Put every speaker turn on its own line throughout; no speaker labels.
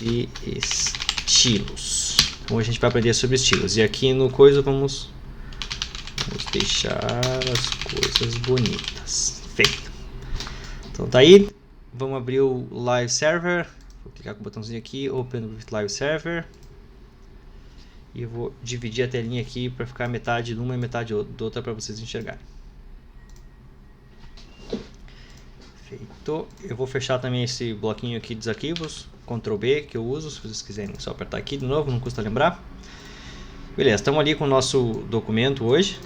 de estilos. Então a gente vai aprender sobre estilos. E aqui no coisa vamos deixar as coisas bonitas. Feito. Então tá aí. Vamos abrir o Live Server. Vou clicar com o botãozinho aqui, Open with Live Server. E eu vou dividir a telinha aqui para ficar metade de uma e metade de outra para vocês enxergarem. Feito. Eu vou fechar também esse bloquinho aqui dos arquivos, Ctrl B, que eu uso, se vocês quiserem só apertar aqui de novo, não custa lembrar. Beleza, estamos ali com o nosso documento hoje,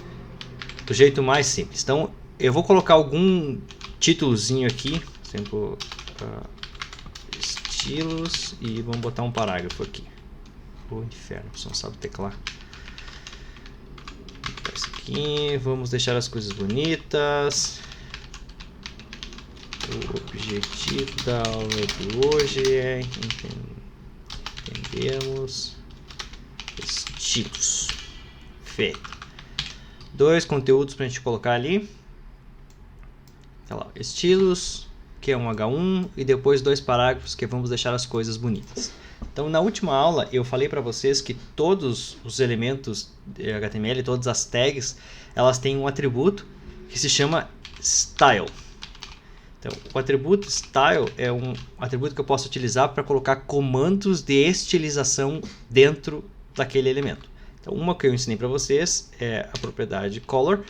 do jeito mais simples. Então, eu vou colocar algum títulozinho aqui, por exemplo, estilos, e vamos botar um parágrafo aqui. O inferno, você não sabe teclar. Esse aqui, vamos deixar as coisas bonitas. O objetivo da aula de hoje é entendermos estilos. Feito. 2 conteúdos para a gente colocar ali. Tá lá, estilos, que é um H1, e depois 2 parágrafos que vamos deixar as coisas bonitas. Então, na última aula, eu falei para vocês que todos os elementos de HTML, todas as tags, elas têm um atributo que se chama style. Então, o atributo style é um atributo que eu posso utilizar para colocar comandos de estilização dentro daquele elemento. Então, uma que eu ensinei para vocês é a propriedade color.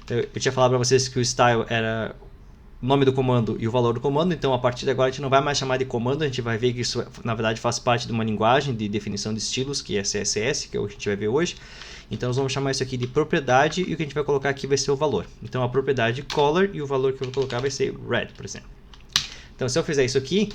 Eu tinha falado para vocês que o style era o nome do comando e o valor do comando. Então, a partir de agora, a gente não vai mais chamar de comando. A gente vai ver que isso, na verdade, faz parte de uma linguagem de definição de estilos, que é CSS, que é o que a gente vai ver hoje. Então, nós vamos chamar isso aqui de propriedade, e o que a gente vai colocar aqui vai ser o valor. Então, a propriedade color, e o valor que eu vou colocar vai ser red, por exemplo. Então, se eu fizer isso aqui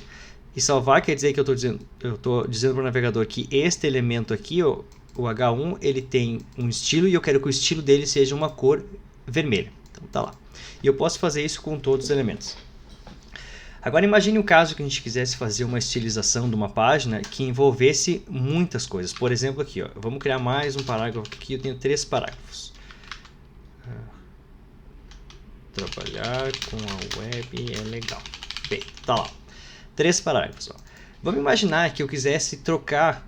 e salvar, quer dizer que eu estou dizendo para o navegador que este elemento aqui, o H1, ele tem um estilo, e eu quero que o estilo dele seja uma cor vermelha. Então, tá lá. E eu posso fazer isso com todos os elementos. Agora imagine o caso que a gente quisesse fazer uma estilização de uma página que envolvesse muitas coisas. Por exemplo, aqui, ó, vamos criar mais um parágrafo aqui. Eu tenho 3 parágrafos. Trabalhar com a web é legal. Bem, tá lá. 3 parágrafos. Ó. Vamos imaginar que eu quisesse trocar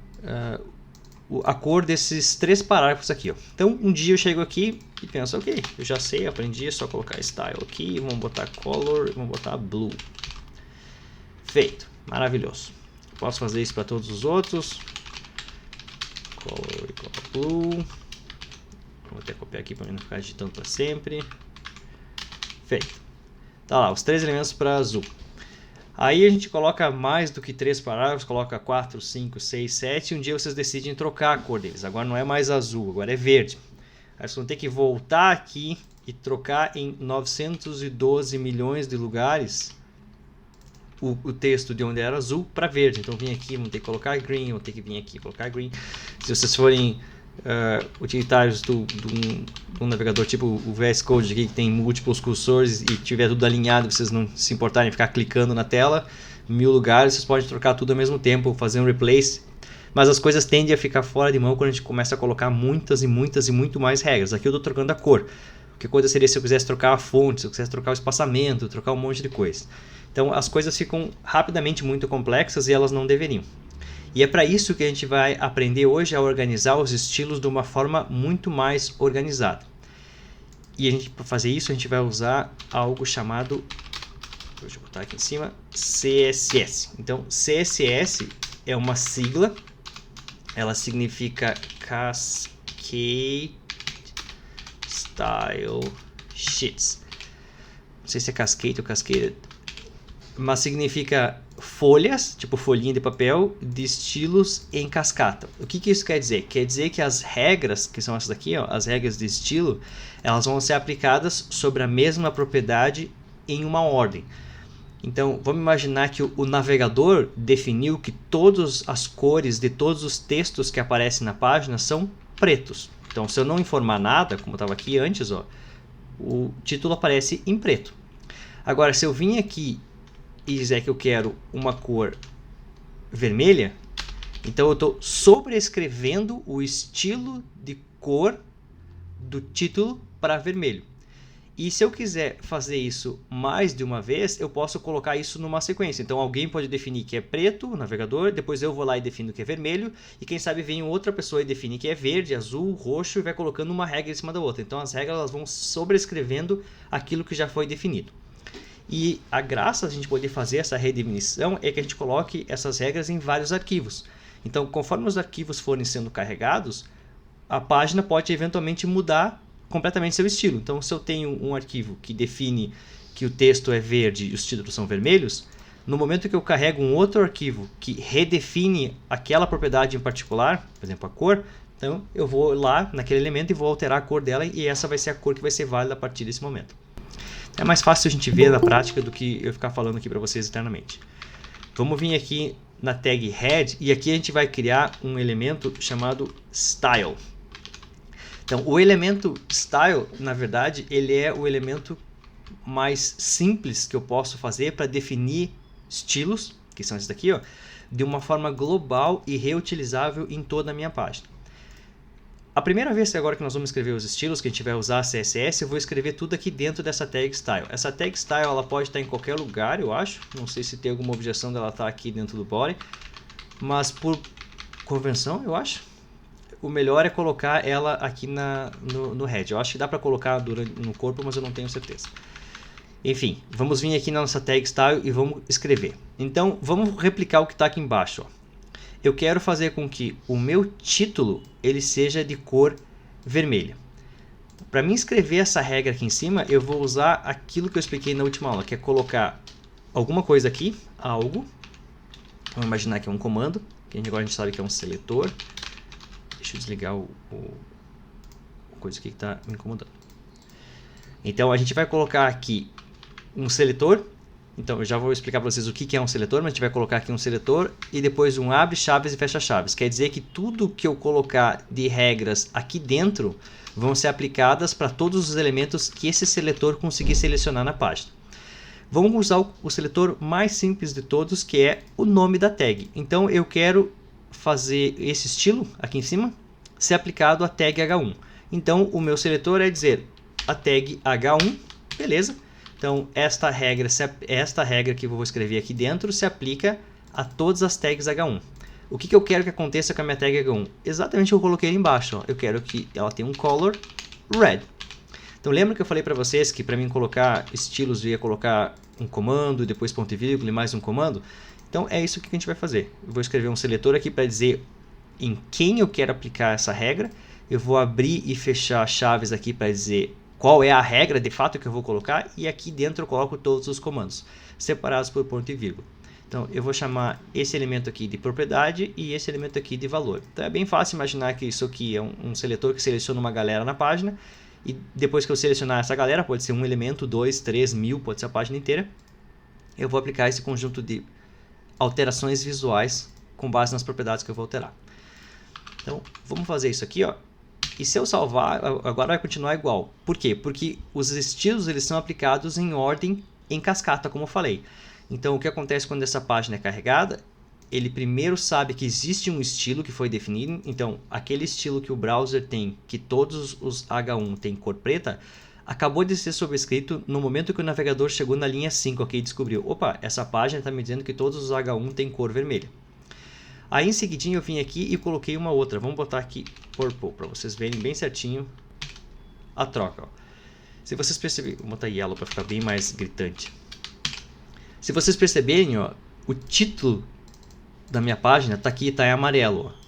a cor desses 3 parágrafos aqui. Ó. Então, um dia eu chego aqui e penso, ok, eu já sei, aprendi, é só colocar style aqui, vamos botar color, vamos botar blue. Feito, maravilhoso. Posso fazer isso para todos os outros. Color igual a blue. Vou até copiar aqui para não ficar digitando para sempre. Feito. Tá lá, os 3 elementos para azul. Aí a gente coloca mais do que 3 parágrafos, coloca 4, 5, 6, 7. E um dia vocês decidem trocar a cor deles. Agora não é mais azul, agora é verde. Aí vocês vão ter que voltar aqui e trocar em 912 milhões de lugares o texto de onde era azul para verde. Então vim aqui, vou ter que colocar green, vou ter que vir aqui e colocar green. Se vocês forem utilitários do navegador tipo o VS Code aqui, que tem múltiplos cursores e tiver tudo alinhado, vocês não se importarem ficar clicando na tela, 1000 lugares, vocês podem trocar tudo ao mesmo tempo, fazer um replace. Mas as coisas tendem a ficar fora de mão quando a gente começa a colocar muitas e muitas e muito mais regras. Aqui eu estou trocando a cor. O que aconteceria se eu quisesse trocar a fonte, se eu quisesse trocar o espaçamento, trocar um monte de coisa. Então as coisas ficam rapidamente muito complexas e elas não deveriam. E é para isso que a gente vai aprender hoje a organizar os estilos de uma forma muito mais organizada. E para fazer isso a gente vai usar algo chamado, deixa eu botar aqui em cima, CSS. Então CSS é uma sigla, ela significa Cascade Style Sheets. Não sei se é Cascade ou Cascaded, mas significa folhas, tipo folhinha de papel, de estilos em cascata. O que isso quer dizer? Quer dizer que as regras, que são essas aqui, ó, as regras de estilo, elas vão ser aplicadas sobre a mesma propriedade em uma ordem. Então, vamos imaginar que o navegador definiu que todas as cores de todos os textos que aparecem na página são pretos. Então, se eu não informar nada, como estava aqui antes, ó, o título aparece em preto. Agora, se eu vim aqui e dizer que eu quero uma cor vermelha, então eu estou sobrescrevendo o estilo de cor do título para vermelho. E se eu quiser fazer isso mais de uma vez, eu posso colocar isso numa sequência. Então alguém pode definir que é preto, o navegador, depois eu vou lá e defino que é vermelho, e quem sabe vem outra pessoa e define que é verde, azul, roxo, e vai colocando uma regra em cima da outra. Então as regras elas vão sobrescrevendo aquilo que já foi definido. E a graça de a gente poder fazer essa redefinição é que a gente coloque essas regras em vários arquivos. Então conforme os arquivos forem sendo carregados, a página pode eventualmente mudar completamente seu estilo. Então, se eu tenho um arquivo que define que o texto é verde e os títulos são vermelhos, no momento que eu carrego um outro arquivo que redefine aquela propriedade em particular, por exemplo, a cor, então eu vou lá naquele elemento e vou alterar a cor dela e essa vai ser a cor que vai ser válida a partir desse momento. É mais fácil a gente ver na prática do que eu ficar falando aqui para vocês eternamente. Vamos vir aqui na tag head e aqui a gente vai criar um elemento chamado style. Então, o elemento style, na verdade, ele é o elemento mais simples que eu posso fazer para definir estilos, que são esses daqui, ó, de uma forma global e reutilizável em toda a minha página. A primeira vez agora que nós vamos escrever os estilos, que a gente vai usar a CSS, eu vou escrever tudo aqui dentro dessa tag style. Essa tag style ela pode estar em qualquer lugar, eu acho. Não sei se tem alguma objeção dela estar aqui dentro do body, mas por convenção, eu acho. O melhor é colocar ela aqui no head. Eu acho que dá para colocar no corpo, mas eu não tenho certeza. Enfim, vamos vir aqui na nossa tag style e vamos escrever. Então, vamos replicar o que está aqui embaixo. Ó. Eu quero fazer com que o meu título ele seja de cor vermelha. Para mim escrever essa regra aqui em cima, eu vou usar aquilo que eu expliquei na última aula, que é colocar alguma coisa aqui, algo. Vamos imaginar que é um comando, que agora a gente sabe que é um seletor. Deixa eu desligar o coisa aqui que está me incomodando. Então a gente vai colocar aqui um seletor. Então eu já vou explicar para vocês o que é um seletor, mas a gente vai colocar aqui um seletor e depois um abre chaves e fecha chaves. Quer dizer que tudo que eu colocar de regras aqui dentro vão ser aplicadas para todos os elementos que esse seletor conseguir selecionar na página. Vamos usar o seletor mais simples de todos, que é o nome da tag. Então eu quero fazer esse estilo aqui em cima ser aplicado à tag H1. Então o meu seletor é dizer a tag H1, beleza? Então esta regra que eu vou escrever aqui dentro se aplica a todas as tags H1. O que eu quero que aconteça com a minha tag H1? Exatamente o que eu coloquei ali embaixo. Ó. Eu quero que ela tenha um color red. Então lembra que eu falei para vocês que para mim colocar estilos eu ia colocar um comando, depois ponto e vírgula e mais um comando? Então é isso que a gente vai fazer. Eu vou escrever um seletor aqui para dizer em quem eu quero aplicar essa regra. Eu vou abrir e fechar chaves aqui para dizer qual é a regra de fato que eu vou colocar. E aqui dentro eu coloco todos os comandos, separados por ponto e vírgula. Então eu vou chamar esse elemento aqui de propriedade e esse elemento aqui de valor. Então é bem fácil imaginar que isso aqui é um seletor que seleciona uma galera na página. E depois que eu selecionar essa galera, pode ser um elemento, 2, 3, 1000, pode ser a página inteira. Eu vou aplicar esse conjunto de alterações visuais com base nas propriedades que eu vou alterar. Então, vamos fazer isso aqui, ó. E se eu salvar, agora vai continuar igual. Por quê? Porque os estilos eles são aplicados em ordem em cascata, como eu falei. Então, o que acontece quando essa página é carregada? Ele primeiro sabe que existe um estilo que foi definido. Então, aquele estilo que o browser tem, que todos os H1 têm cor preta, acabou de ser sobrescrito no momento que o navegador chegou na linha 5 aqui e descobriu, opa, essa página está me dizendo que todos os H1 têm cor vermelha. Aí em seguidinho eu vim aqui e coloquei uma outra, vamos botar aqui purple, para vocês verem bem certinho a troca. Ó. Se vocês perceberem, vou botar yellow para ficar bem mais gritante. Se vocês perceberem, ó, o título da minha página está aqui, está em amarelo. Ó.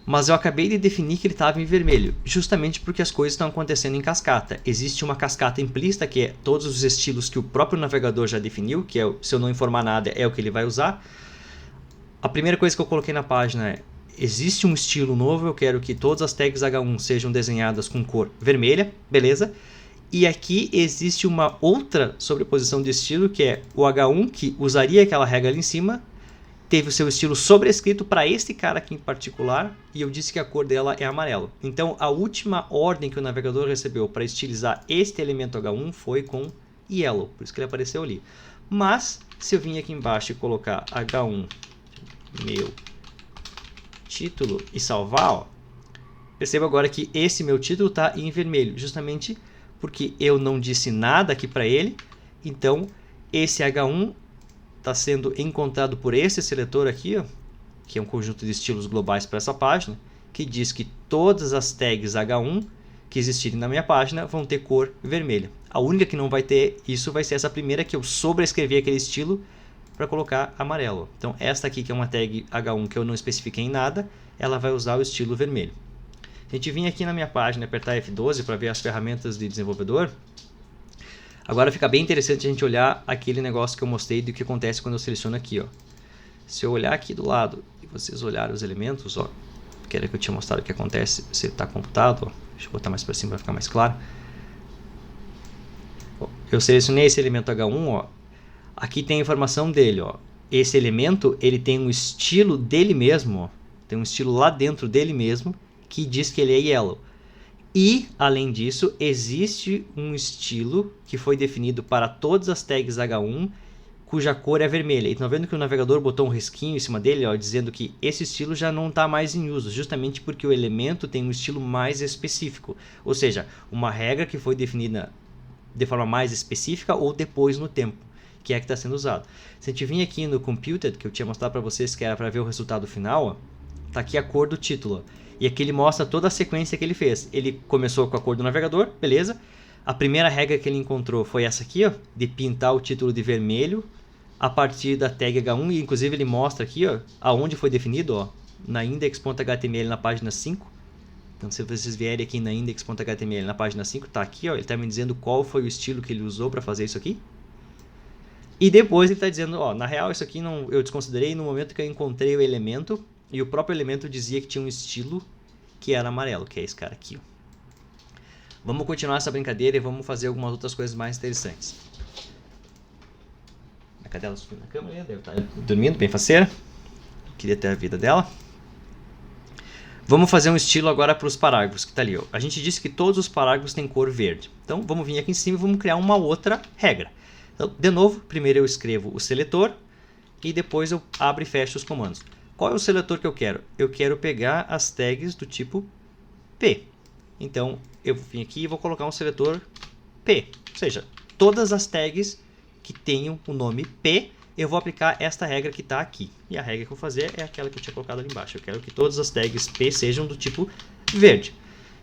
Mas eu acabei de definir que ele estava em vermelho, justamente porque as coisas estão acontecendo em cascata. Existe uma cascata implícita, que é todos os estilos que o próprio navegador já definiu, que é, se eu não informar nada, é o que ele vai usar. A primeira coisa que eu coloquei na página é, existe um estilo novo, eu quero que todas as tags H1 sejam desenhadas com cor vermelha, beleza? E aqui existe uma outra sobreposição de estilo, que é o H1, que usaria aquela regra ali em cima, teve o seu estilo sobrescrito para este cara aqui em particular, e eu disse que a cor dela é amarelo. Então, a última ordem que o navegador recebeu para estilizar este elemento H1 foi com yellow, por isso que ele apareceu ali. Mas, se eu vir aqui embaixo e colocar H1, meu título, e salvar, ó, perceba agora que esse meu título está em vermelho, justamente porque eu não disse nada aqui para ele. Então, esse H1 está sendo encontrado por esse seletor aqui, ó, que é um conjunto de estilos globais para essa página, que diz que todas as tags H1 que existirem na minha página vão ter cor vermelha. A única que não vai ter isso vai ser essa primeira, que eu sobrescrevi aquele estilo para colocar amarelo. Então, esta aqui, que é uma tag H1 que eu não especifiquei em nada, ela vai usar o estilo vermelho. A gente vinha aqui na minha página, apertar F12 para ver as ferramentas de desenvolvedor. Agora fica bem interessante a gente olhar aquele negócio que eu mostrei do que acontece quando eu seleciono aqui, ó. Se eu olhar aqui do lado e vocês olharem os elementos, ó, que era que eu tinha mostrado o que acontece se está computado, ó. Deixa eu botar mais para cima para ficar mais claro. Eu selecionei esse elemento H1, ó. Aqui tem a informação dele, ó. Esse elemento, ele tem um estilo dele mesmo, ó. Tem um estilo lá dentro dele mesmo que diz que ele é yellow. E, além disso, existe um estilo que foi definido para todas as tags H1 cuja cor é vermelha. E estão vendo que o navegador botou um risquinho em cima dele, ó, dizendo que esse estilo já não está mais em uso, justamente porque o elemento tem um estilo mais específico. Ou seja, uma regra que foi definida de forma mais específica ou depois no tempo, que é que está sendo usado. Se a gente vir aqui no Computed, que eu tinha mostrado para vocês que era para ver o resultado final, está aqui a cor do título. E aqui ele mostra toda a sequência que ele fez. Ele começou com a cor do navegador, beleza? A primeira regra que ele encontrou foi essa aqui, ó, de pintar o título de vermelho a partir da tag H1. E inclusive ele mostra aqui, ó, aonde foi definido, ó, na index.html na página 5. Então, se vocês vierem aqui na index.html na página 5, tá aqui, ó, ele está me dizendo qual foi o estilo que ele usou para fazer isso aqui. E depois ele está dizendo, ó, na real isso aqui não, eu desconsiderei no momento que eu encontrei o elemento, e o próprio elemento dizia que tinha um estilo que era amarelo, que é esse cara aqui, ó. Vamos continuar essa brincadeira e vamos fazer algumas outras coisas mais interessantes. A cadela subiu na cama, deve estar dormindo, bem faceira. Queria ter a vida dela. Vamos fazer um estilo agora para os parágrafos, que está ali, ó. A gente disse que todos os parágrafos têm cor verde. Então, vamos vir aqui em cima e vamos criar uma outra regra. Então, de novo, primeiro eu escrevo o seletor e depois eu abro e fecho os comandos. Qual é o seletor que eu quero? Eu quero pegar as tags do tipo P. Então, eu vim aqui e vou colocar um seletor P. Ou seja, todas as tags que tenham o nome P, eu vou aplicar esta regra que está aqui. E a regra que eu vou fazer é aquela que eu tinha colocado ali embaixo. Eu quero que todas as tags P sejam do tipo verde.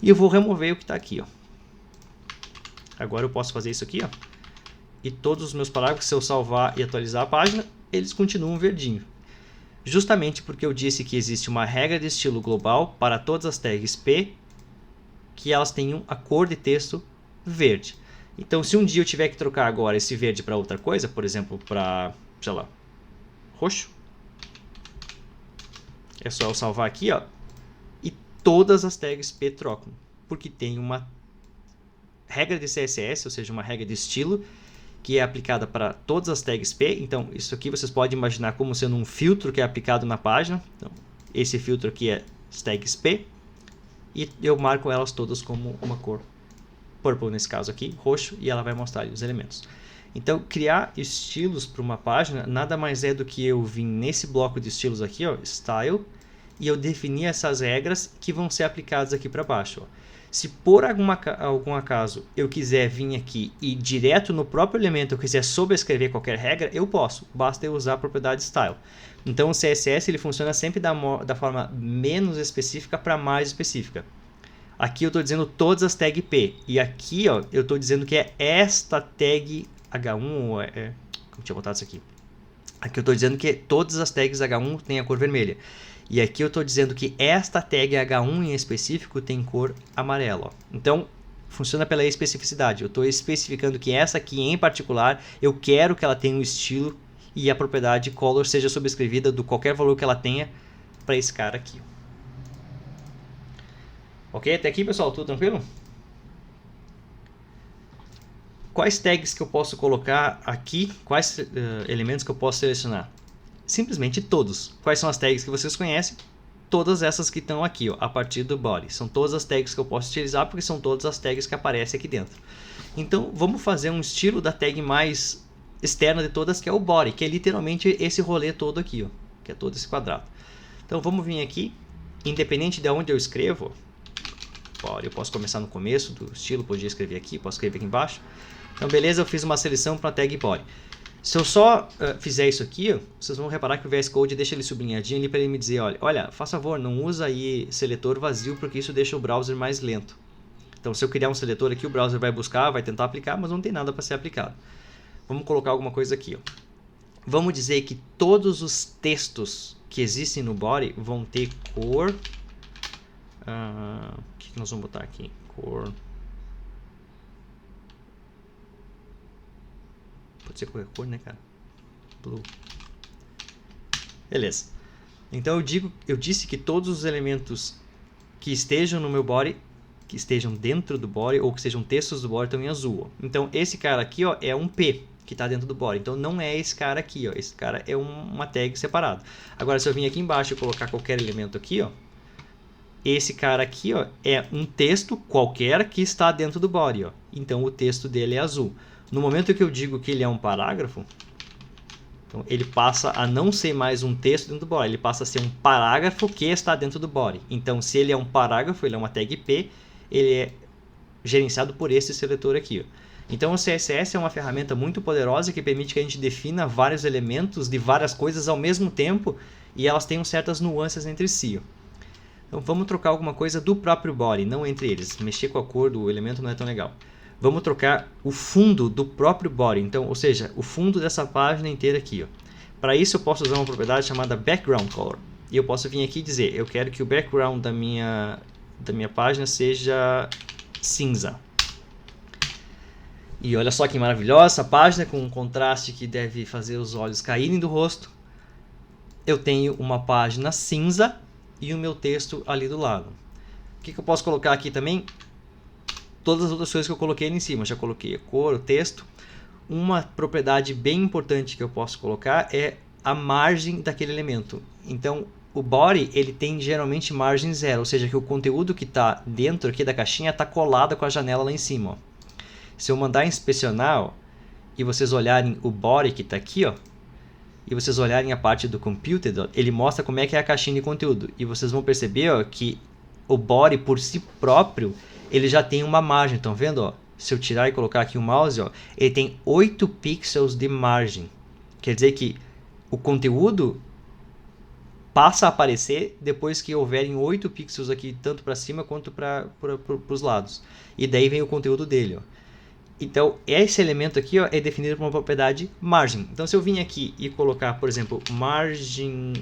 E eu vou remover o que está aqui, ó. Agora eu posso fazer isso aqui, ó. E todos os meus parágrafos, se eu salvar e atualizar a página, eles continuam verdinho. Justamente porque eu disse que existe uma regra de estilo global para todas as tags P, que elas tenham a cor de texto verde. Então, se um dia eu tiver que trocar agora esse verde para outra coisa, por exemplo, para, sei lá, roxo, é só eu salvar aqui, ó, e todas as tags P trocam, porque tem uma regra de CSS, ou seja, uma regra de estilo, que é aplicada para todas as tags P. Então, isso aqui vocês podem imaginar como sendo um filtro que é aplicado na página. Então, esse filtro aqui é as tags P. E eu marco elas todas como uma cor purple, nesse caso aqui, roxo, e ela vai mostrar ali os elementos. Então, criar estilos para uma página nada mais é do que eu vim nesse bloco de estilos aqui, ó, Style, e eu definir essas regras que vão ser aplicadas aqui para baixo, ó. Se por algum acaso eu quiser vir aqui e direto no próprio elemento eu quiser sobrescrever qualquer regra, eu posso, basta eu usar a propriedade style. Então o CSS ele funciona sempre da forma menos específica para mais específica. Aqui eu estou dizendo todas as tags P, e aqui ó, eu estou dizendo que é esta tag H1, como eu tinha botado isso aqui. Aqui eu estou dizendo que todas as tags H1 têm a cor vermelha. E aqui eu estou dizendo que esta tag H1 em específico tem cor amarela. Ó. Então, funciona pela especificidade. Eu estou especificando que essa aqui em particular, eu quero que ela tenha um estilo e a propriedade color seja sobrescrevida do qualquer valor que ela tenha para esse cara aqui. Ok? Até aqui, pessoal, tudo tranquilo? Quais tags que eu posso colocar aqui? Quais elementos que eu posso selecionar? Simplesmente todos. Quais são as tags que vocês conhecem? Todas essas que estão aqui, ó, a partir do body. São todas as tags que eu posso utilizar, porque são todas as tags que aparecem aqui dentro. Então, vamos fazer um estilo da tag mais externa de todas, que é o body, que é literalmente esse rolê todo aqui, ó, que é todo esse quadrado. Então, vamos vir aqui, independente de onde eu escrevo, body. Eu posso começar no começo do estilo, podia escrever aqui, posso escrever aqui embaixo. Então beleza, eu fiz uma seleção para a tag body. Se eu só fizer isso aqui, vocês vão reparar que o VS Code deixa ele sublinhadinho ali para ele me dizer, olha, faz favor, não usa aí seletor vazio porque isso deixa o browser mais lento. Então se eu criar um seletor aqui, o browser vai buscar, vai tentar aplicar, mas não tem nada para ser aplicado. Vamos colocar alguma coisa aqui. Vamos dizer que todos os textos que existem no body vão ter cor. O que nós vamos botar aqui? Cor. Pode ser qualquer cor, né, cara? Blue. Beleza. Então eu disse que todos os elementos que estejam no meu body, que estejam dentro do body ou que sejam textos do body estão em azul. Então esse cara aqui é um P que está dentro do body. Então não é esse cara aqui. Esse cara é uma tag separada. Agora se eu vir aqui embaixo e colocar qualquer elemento aqui, esse cara aqui é um texto qualquer que está dentro do body. Então o texto dele é azul. No momento que eu digo que ele é um parágrafo, então ele passa a não ser mais um texto dentro do body, ele passa a ser um parágrafo que está dentro do body. Então, se ele é um parágrafo, ele é uma tag P, ele é gerenciado por esse seletor aqui. Então, o CSS é uma ferramenta muito poderosa que permite que a gente defina vários elementos de várias coisas ao mesmo tempo e elas tenham certas nuances entre si. Então, vamos trocar alguma coisa do próprio body, não entre eles. Mexer com a cor do elemento não é tão legal. Vamos trocar o fundo do próprio body, então, ou seja, o fundo dessa página inteira aqui. Para isso eu posso usar uma propriedade chamada background color. E eu posso vir aqui e dizer, eu quero que o background da minha página seja cinza. E olha só que maravilhosa essa página, com um contraste que deve fazer os olhos caírem do rosto. Eu tenho uma página cinza e o meu texto ali do lado. O que eu posso colocar aqui também? Todas as outras coisas que eu coloquei ali em cima. Já coloquei a cor, o texto. Uma propriedade bem importante que eu posso colocar é a margem daquele elemento. Então, o body ele tem geralmente margem zero, ou seja, que o conteúdo que está dentro aqui da caixinha está colado com a janela lá em cima. Se eu mandar inspecionar e vocês olharem o body que está aqui, e vocês olharem a parte do computed, ele mostra como é que é a caixinha de conteúdo. E vocês vão perceber que o body por si próprio ele já tem uma margem, estão vendo? Se eu tirar e colocar aqui o mouse, ele tem 8 pixels de margem. Quer dizer que o conteúdo passa a aparecer depois que houverem 8 pixels aqui, tanto para cima quanto para os lados. E daí vem o conteúdo dele. Então, esse elemento aqui é definido por uma propriedade margem. Então, se eu vim aqui e colocar, por exemplo, margem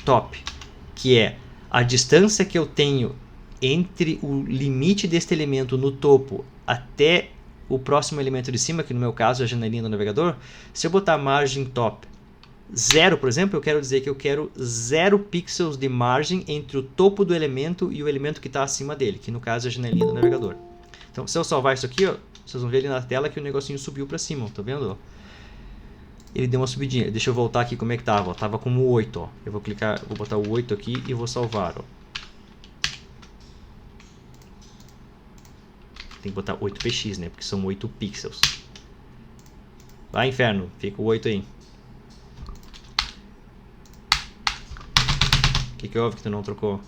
top, que é a distância que eu tenho entre o limite deste elemento no topo até o próximo elemento de cima, que no meu caso é a janelinha do navegador, se eu botar margem top 0, por exemplo, eu quero dizer que eu quero 0 pixels de margem entre o topo do elemento e o elemento que está acima dele, que no caso é a janelinha do navegador. Então, se eu salvar isso aqui, vocês vão ver ali na tela que o negocinho subiu para cima, tá vendo? Ele deu uma subidinha. Deixa eu voltar aqui como é que estava. Estava como 8, Eu vou clicar, vou botar o 8 aqui e vou salvar, Tem que botar 8px, né? Porque são 8 pixels. Vai, inferno. Fica o 8 aí. O que houve que tu não trocou?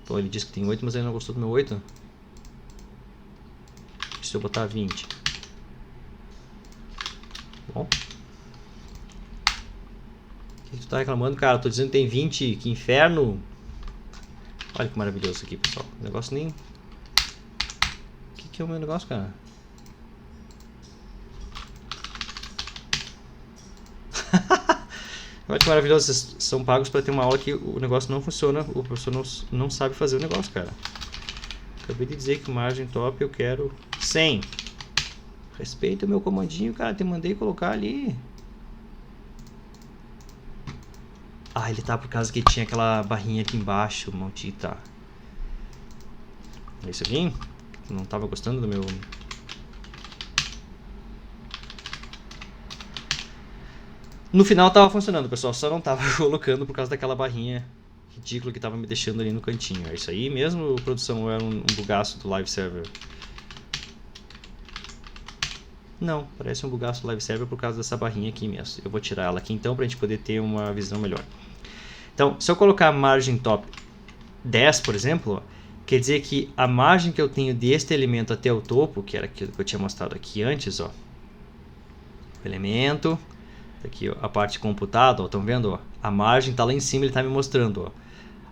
Pô, ele disse que tem 8, mas ele não gostou do meu 8. Se eu botar 20. Bom. O que tu tá reclamando, cara? Eu tô dizendo que tem 20. Que inferno. Olha que maravilhoso isso aqui, pessoal. O negócio nem... O que é o meu negócio, cara? Olha que maravilhoso. Vocês são pagos para ter uma aula que o negócio não funciona. O professor não sabe fazer o negócio, cara. Acabei de dizer que margem top eu quero 100. Respeita o meu comandinho, cara. Te mandei colocar ali. Ah, ele tá por causa que tinha aquela barrinha aqui embaixo, maldita. É isso aqui? Não tava gostando do meu... No final tava funcionando, pessoal. Só não tava colocando por causa daquela barrinha ridícula que tava me deixando ali no cantinho. É isso aí mesmo, produção? Ou era um bugaço do live server? Não, parece um bugaço do live server por causa dessa barrinha aqui mesmo. Eu vou tirar ela aqui então pra gente poder ter uma visão melhor. Então, se eu colocar margem top 10, por exemplo, ó, quer dizer que a margem que eu tenho deste elemento até o topo, que era aquilo que eu tinha mostrado aqui antes, ó, o elemento, aqui ó, a parte computada, estão vendo? Ó, a margem está lá em cima, ele está me mostrando. Ó,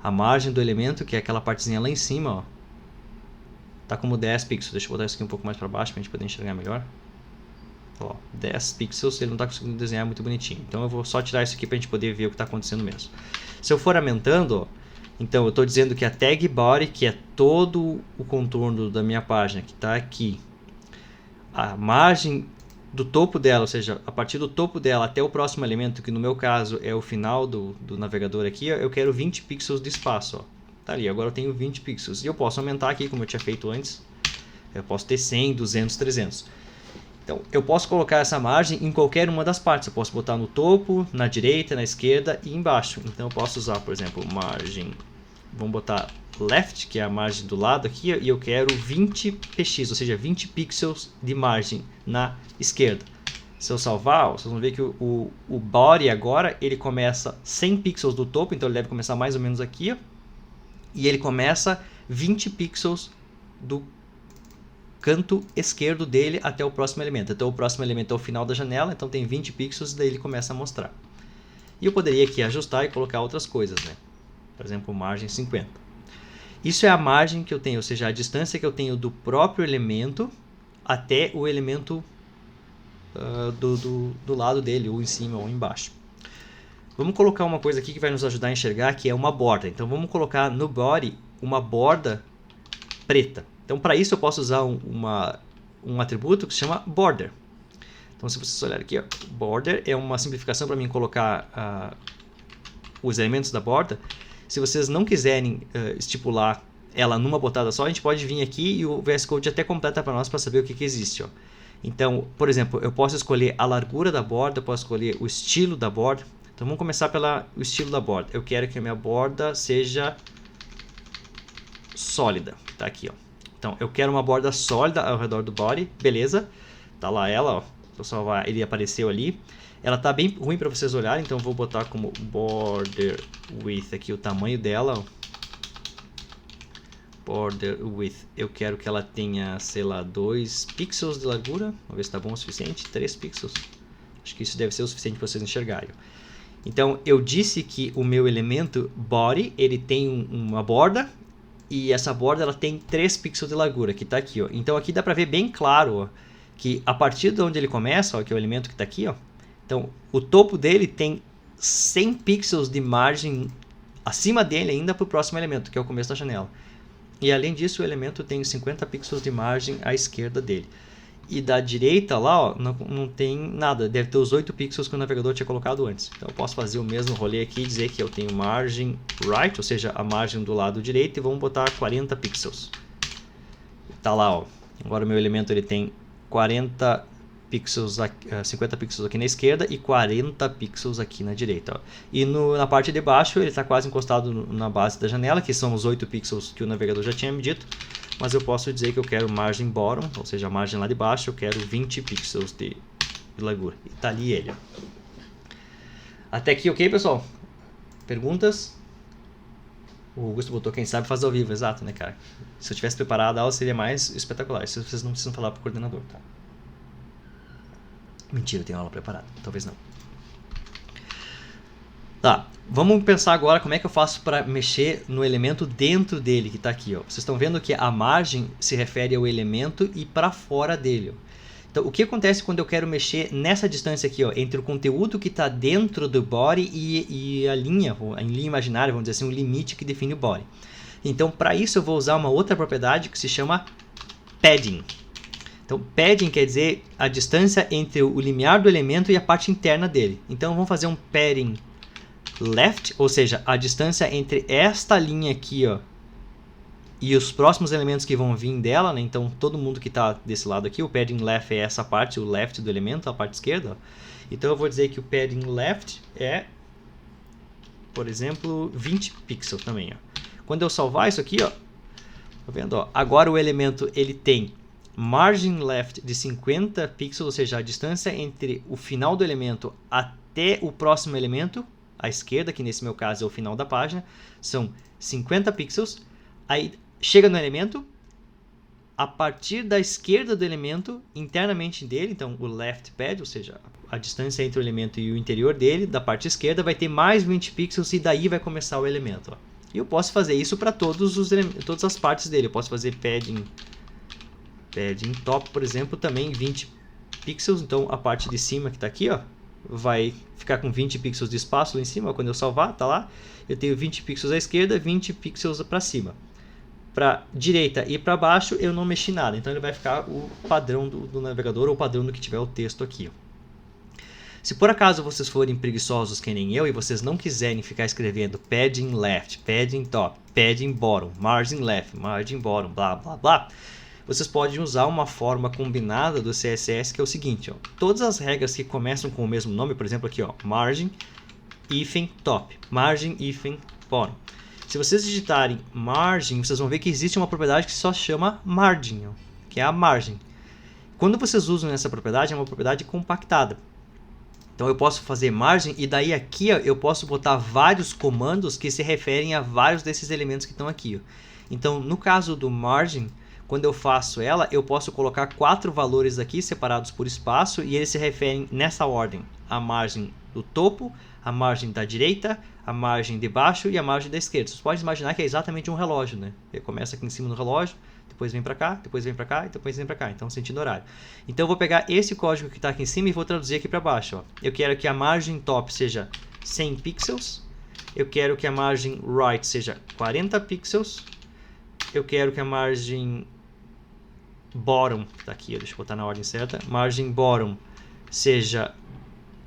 a margem do elemento, que é aquela partezinha lá em cima, ó, tá como 10 pixels. Deixa eu botar isso aqui um pouco mais para baixo para a gente poder enxergar melhor. Ó, 10 pixels, ele não está conseguindo desenhar muito bonitinho. Então eu vou só tirar isso aqui para a gente poder ver o que está acontecendo mesmo. Se eu for aumentando, ó, então eu estou dizendo que a tag body, que é todo o contorno da minha página, que está aqui, a margem do topo dela, ou seja, a partir do topo dela até o próximo elemento, que no meu caso é o final do navegador aqui, ó, eu quero 20 pixels de espaço. Ó. Tá ali, agora eu tenho 20 pixels. E eu posso aumentar aqui, como eu tinha feito antes. Eu posso ter 100, 200, 300. Então, eu posso colocar essa margem em qualquer uma das partes. Eu posso botar no topo, na direita, na esquerda e embaixo. Então, eu posso usar, por exemplo, margem... Vamos botar left, que é a margem do lado aqui, e eu quero 20 px, ou seja, 20 pixels de margem na esquerda. Se eu salvar, vocês vão ver que o body agora, ele começa 100 pixels do topo, então ele deve começar mais ou menos aqui, ó, e ele começa 20 pixels do canto esquerdo dele até o próximo elemento. Então o próximo elemento é o final da janela, então tem 20 pixels e daí ele começa a mostrar. E eu poderia aqui ajustar e colocar outras coisas, né? Por exemplo, margem 50. Isso é a margem que eu tenho, ou seja, a distância que eu tenho do próprio elemento até o elemento do lado dele, ou em cima ou embaixo. Vamos colocar uma coisa aqui que vai nos ajudar a enxergar, que é uma borda. Então vamos colocar no body uma borda preta. Então para isso eu posso usar um atributo que se chama border. Então se vocês olharem aqui, ó, border é uma simplificação para mim colocar os elementos da borda. Se vocês não quiserem estipular ela numa botada só, a gente pode vir aqui e o VS Code até completa para nós para saber o que existe. Ó. Então, por exemplo, eu posso escolher a largura da borda, eu posso escolher o estilo da borda. Então vamos começar pelo estilo da borda. Eu quero que a minha borda seja sólida. Tá aqui, ó. Então eu quero uma borda sólida ao redor do body, beleza? Tá lá ela, ó. Vou salvar, ele apareceu ali. Ela tá bem ruim para vocês olharem, então eu vou botar como border width aqui o tamanho dela. Border width, eu quero que ela tenha, sei lá, 2 pixels de largura. Vamos ver se tá bom o suficiente. 3 pixels. Acho que isso deve ser o suficiente para vocês enxergarem. Então eu disse que o meu elemento body, ele tem uma borda. E essa borda ela tem 3 pixels de largura, que está aqui. Ó. Então aqui dá para ver bem claro, ó, que a partir de onde ele começa, ó, que é o elemento que está aqui, ó, então o topo dele tem 100 pixels de margem acima dele ainda para o próximo elemento, que é o começo da janela. E além disso o elemento tem 50 pixels de margem à esquerda dele. E da direita lá, ó, não tem nada, deve ter os 8 pixels que o navegador tinha colocado antes. Então eu posso fazer o mesmo rolê aqui e dizer que eu tenho margem right, ou seja, a margem do lado direito, e vamos botar 40 pixels. Tá lá, ó. Agora o meu elemento ele tem 40 pixels, 50 pixels aqui na esquerda e 40 pixels aqui na direita. Ó. E na parte de baixo ele está quase encostado na base da janela, que são os 8 pixels que o navegador já tinha me dito. Mas eu posso dizer que eu quero margem bottom, ou seja, a margem lá de baixo, eu quero 20 pixels de largura. E tá ali ele. Ó. Até aqui, ok, pessoal? Perguntas? O Augusto botou, quem sabe faz ao vivo, exato, né, cara? Se eu tivesse preparado a aula seria mais espetacular. Isso vocês não precisam falar pro coordenador, tá? Mentira, eu tenho aula preparada. Talvez não. Tá, vamos pensar agora como é que eu faço para mexer no elemento dentro dele, que está aqui. Ó. Vocês estão vendo que a margem se refere ao elemento e para fora dele. Ó. Então, o que acontece quando eu quero mexer nessa distância aqui, ó, entre o conteúdo que está dentro do body e a linha imaginária, vamos dizer assim, um limite que define o body. Então, para isso eu vou usar uma outra propriedade que se chama padding. Então, padding quer dizer a distância entre o limiar do elemento e a parte interna dele. Então, vamos fazer um padding left, ou seja, a distância entre esta linha aqui, ó, e os próximos elementos que vão vir dela, né? Então todo mundo que está desse lado aqui, o padding left é essa parte, o left do elemento, a parte esquerda. Ó. Então eu vou dizer que o padding left é, por exemplo, 20 pixels também. Ó. Quando eu salvar isso aqui, ó, tá vendo? Ó, agora o elemento ele tem margin left de 50 pixels, ou seja, a distância entre o final do elemento até o próximo elemento, à esquerda, que nesse meu caso é o final da página, são 50 pixels. Aí chega no elemento, a partir da esquerda do elemento, internamente dele, então o left pad, ou seja, a distância entre o elemento e o interior dele, da parte esquerda, vai ter mais 20 pixels e daí vai começar o elemento. Ó. E eu posso fazer isso para todas as partes dele. Eu posso fazer padding top, por exemplo, também 20 pixels. Então a parte de cima que está aqui, ó, vai ficar com 20 pixels de espaço lá em cima. Quando eu salvar, tá lá. Eu tenho 20 pixels à esquerda, 20 pixels para cima. Para direita e para baixo eu não mexi nada, então ele vai ficar o padrão do navegador ou o padrão do que tiver o texto aqui. Se por acaso vocês forem preguiçosos que nem eu e vocês não quiserem ficar escrevendo padding left, padding top, padding bottom, margin left, margin bottom, blá blá blá, vocês podem usar uma forma combinada do CSS que é o seguinte, ó, todas as regras que começam com o mesmo nome, por exemplo aqui, ó, margin, hífen top, margin, hífen bottom. Se vocês digitarem margin, vocês vão ver que existe uma propriedade que só chama margin, que é a margem. Quando vocês usam essa propriedade, é uma propriedade compactada. Então eu posso fazer margem e daí aqui ó, eu posso botar vários comandos que se referem a vários desses elementos que estão aqui. Ó. Então no caso do margin, quando eu faço ela, eu posso colocar 4 valores aqui separados por espaço e eles se referem nessa ordem. A margem do topo, a margem da direita, a margem de baixo e a margem da esquerda. Vocês podem imaginar que é exatamente um relógio, né? Ele começa aqui em cima do relógio, depois vem para cá, depois vem para cá e depois vem para cá. Então, sentido horário. Então, eu vou pegar esse código que está aqui em cima e vou traduzir aqui para baixo. Ó. Eu quero que a margem top seja 100 pixels. Eu quero que a margem right seja 40 pixels. Eu quero que a margem bottom, tá aqui, deixa eu botar na ordem certa. Margem bottom seja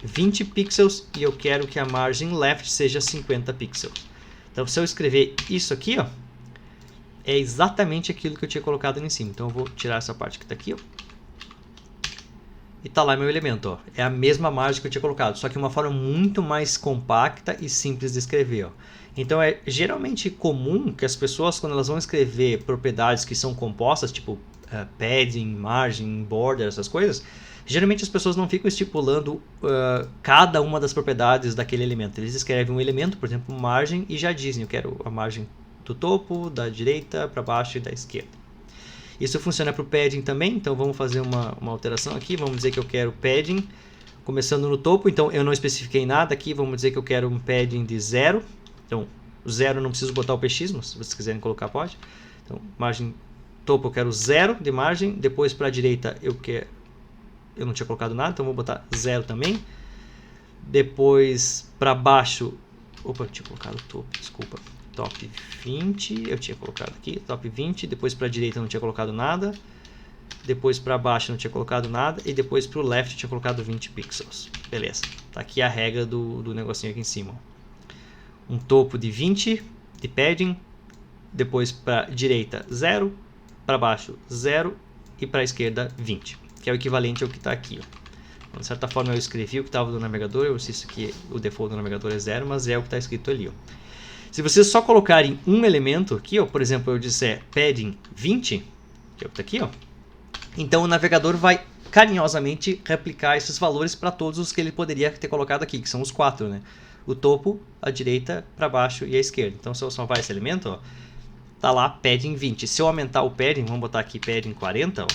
20 pixels e eu quero que a margem left seja 50 pixels. Então, se eu escrever isso aqui, ó, é exatamente aquilo que eu tinha colocado ali em cima. Então, eu vou tirar essa parte que está aqui, ó, e tá lá meu elemento. Ó. É a mesma margem que eu tinha colocado, só que de uma forma muito mais compacta e simples de escrever. Ó. Então, é geralmente comum que as pessoas, quando elas vão escrever propriedades que são compostas, tipo padding, margin, border, essas coisas, geralmente as pessoas não ficam estipulando cada uma das propriedades daquele elemento. Eles escrevem um elemento, por exemplo, margem, e já dizem, eu quero a margem do topo, da direita para baixo e da esquerda. Isso funciona para o padding também, então vamos fazer uma alteração aqui. Vamos dizer que eu quero padding começando no topo, então eu não especifiquei nada aqui. Vamos dizer que eu quero um padding de 0. Então, 0 não preciso botar o px, mas se vocês quiserem colocar, pode. Então, margem topo eu quero 0 de margem, depois para a direita eu não tinha colocado nada, então vou botar 0 também. Depois para baixo, opa, eu tinha colocado topo, desculpa, top 20, eu tinha colocado aqui, top 20, depois para a direita eu não tinha colocado nada, depois para baixo eu não tinha colocado nada, e depois para o left eu tinha colocado 20 pixels. Beleza, tá aqui a regra do negocinho aqui em cima. Um topo de 20 de padding, depois para a direita 0, para baixo 0 e para a esquerda 20, que é o equivalente ao que está aqui. Ó. De certa forma eu escrevi o que estava do navegador, eu sei isso aqui, o default do navegador é 0, mas é o que está escrito ali. Ó. Se vocês só colocarem um elemento aqui, ó, por exemplo, eu disser padding 20, que é o que está aqui, ó, então o navegador vai carinhosamente replicar esses valores para todos os que ele poderia ter colocado aqui, que são os 4, né? O topo, a direita, para baixo e a esquerda. Então se eu salvar esse elemento, ó, tá lá padding 20. Se eu aumentar o padding, vamos botar aqui padding 40, ó,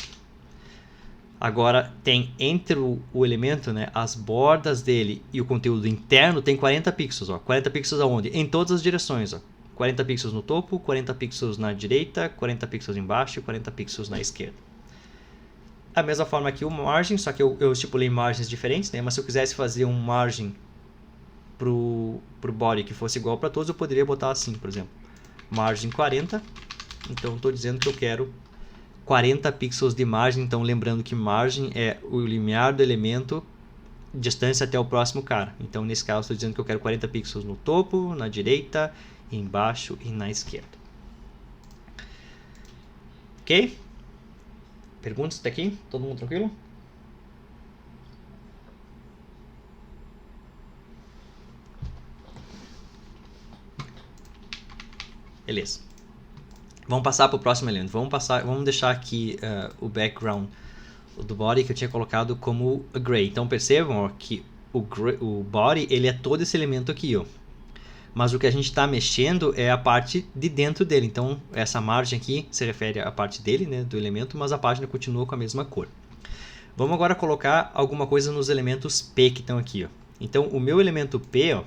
agora tem entre o elemento, né, as bordas dele e o conteúdo interno tem 40 pixels. Ó. 40 pixels aonde? Em todas as direções. Ó. 40 pixels no topo, 40 pixels na direita, 40 pixels embaixo e 40 pixels na esquerda. A mesma forma aqui o margin, só que eu estipulei margens diferentes, né, mas se eu quisesse fazer um margin pro body que fosse igual para todos, eu poderia botar assim, por exemplo. Margem 40, então estou dizendo que eu quero 40 pixels de margem, então lembrando que margem é o limiar do elemento, distância até o próximo cara. Então nesse caso estou dizendo que eu quero 40 pixels no topo, na direita, embaixo e na esquerda. Ok? Perguntas até aqui? Todo mundo tranquilo? Beleza. Vamos passar para o próximo elemento. Vamos deixar aqui o background do body que eu tinha colocado como gray. Então percebam ó, que o body, ele é todo esse elemento aqui, ó. Mas o que a gente está mexendo é a parte de dentro dele. Então, essa margem aqui se refere à parte dele, né, do elemento, mas a página continua com a mesma cor. Vamos agora colocar alguma coisa nos elementos P que estão aqui, ó. Então, o meu elemento P, ó,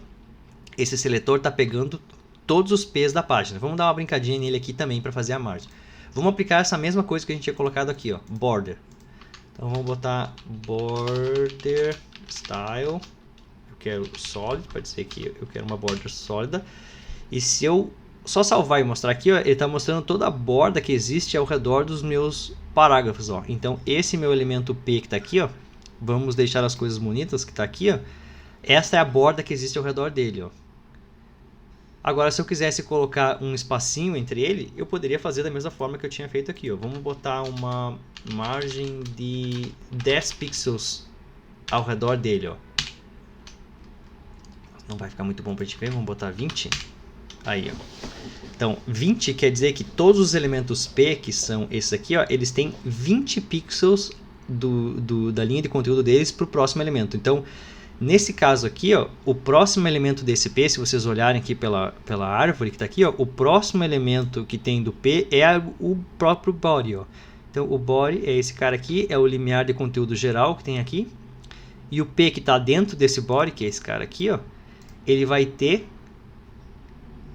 esse seletor está pegando todos os P's da página. Vamos dar uma brincadinha nele aqui também para fazer a margem. Vamos aplicar essa mesma coisa que a gente tinha colocado aqui, ó, border. Então, vamos botar border style. Quero sólido, pode ser que eu quero uma borda sólida. E se eu só salvar e mostrar aqui, ó, ele está mostrando toda a borda que existe ao redor dos meus parágrafos, ó. Então esse meu elemento P que está aqui, ó, vamos deixar as coisas bonitas que está aqui, ó, esta é a borda que existe ao redor dele, ó. Agora, se eu quisesse colocar um espacinho entre ele, eu poderia fazer da mesma forma que eu tinha feito aqui, ó. Vamos botar uma margem de 10 pixels ao redor dele, ó. Não vai ficar muito bom para a gente ver, vamos botar 20. Aí, ó. Então, 20 quer dizer que todos os elementos P, que são esses aqui, ó, eles têm 20 pixels da linha de conteúdo deles para o próximo elemento. Então, nesse caso aqui, ó, o próximo elemento desse P, se vocês olharem aqui pela árvore que está aqui, ó, o próximo elemento que tem do P é o próprio body. Ó. Então, o body é esse cara aqui, é o limiar de conteúdo geral que tem aqui. E o P que está dentro desse body, que é esse cara aqui, ó, ele vai ter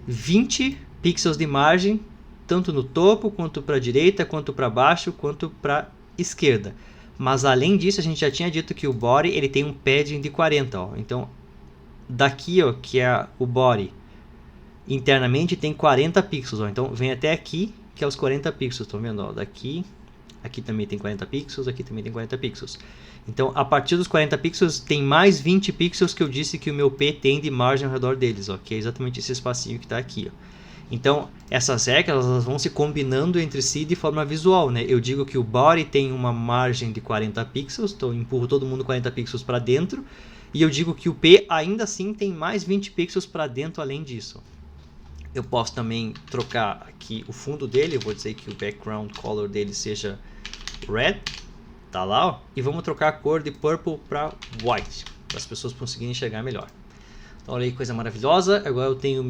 20 pixels de margem, tanto no topo, quanto para a direita, quanto para baixo, quanto para a esquerda. Mas além disso, a gente já tinha dito que o body ele tem um padding de 40. Ó. Então, daqui, ó, que é o body, internamente tem 40 pixels. Ó. Então, vem até aqui, que é os 40 pixels. Estão vendo? Ó, daqui, aqui também tem 40 pixels, aqui também tem 40 pixels. Então, a partir dos 40 pixels, tem mais 20 pixels que eu disse que o meu P tem de margem ao redor deles, ó, que é exatamente esse espacinho que está aqui. Ó. Então, essas regras elas vão se combinando entre si de forma visual. Né? Eu digo que o body tem uma margem de 40 pixels, então eu empurro todo mundo 40 pixels para dentro, e eu digo que o P ainda assim tem mais 20 pixels para dentro além disso. Eu posso também trocar aqui o fundo dele, eu vou dizer que o background color dele seja red. Tá lá, ó, e vamos trocar a cor de purple para white, para as pessoas conseguirem enxergar melhor. Então, olha aí que coisa maravilhosa. Agora eu tenho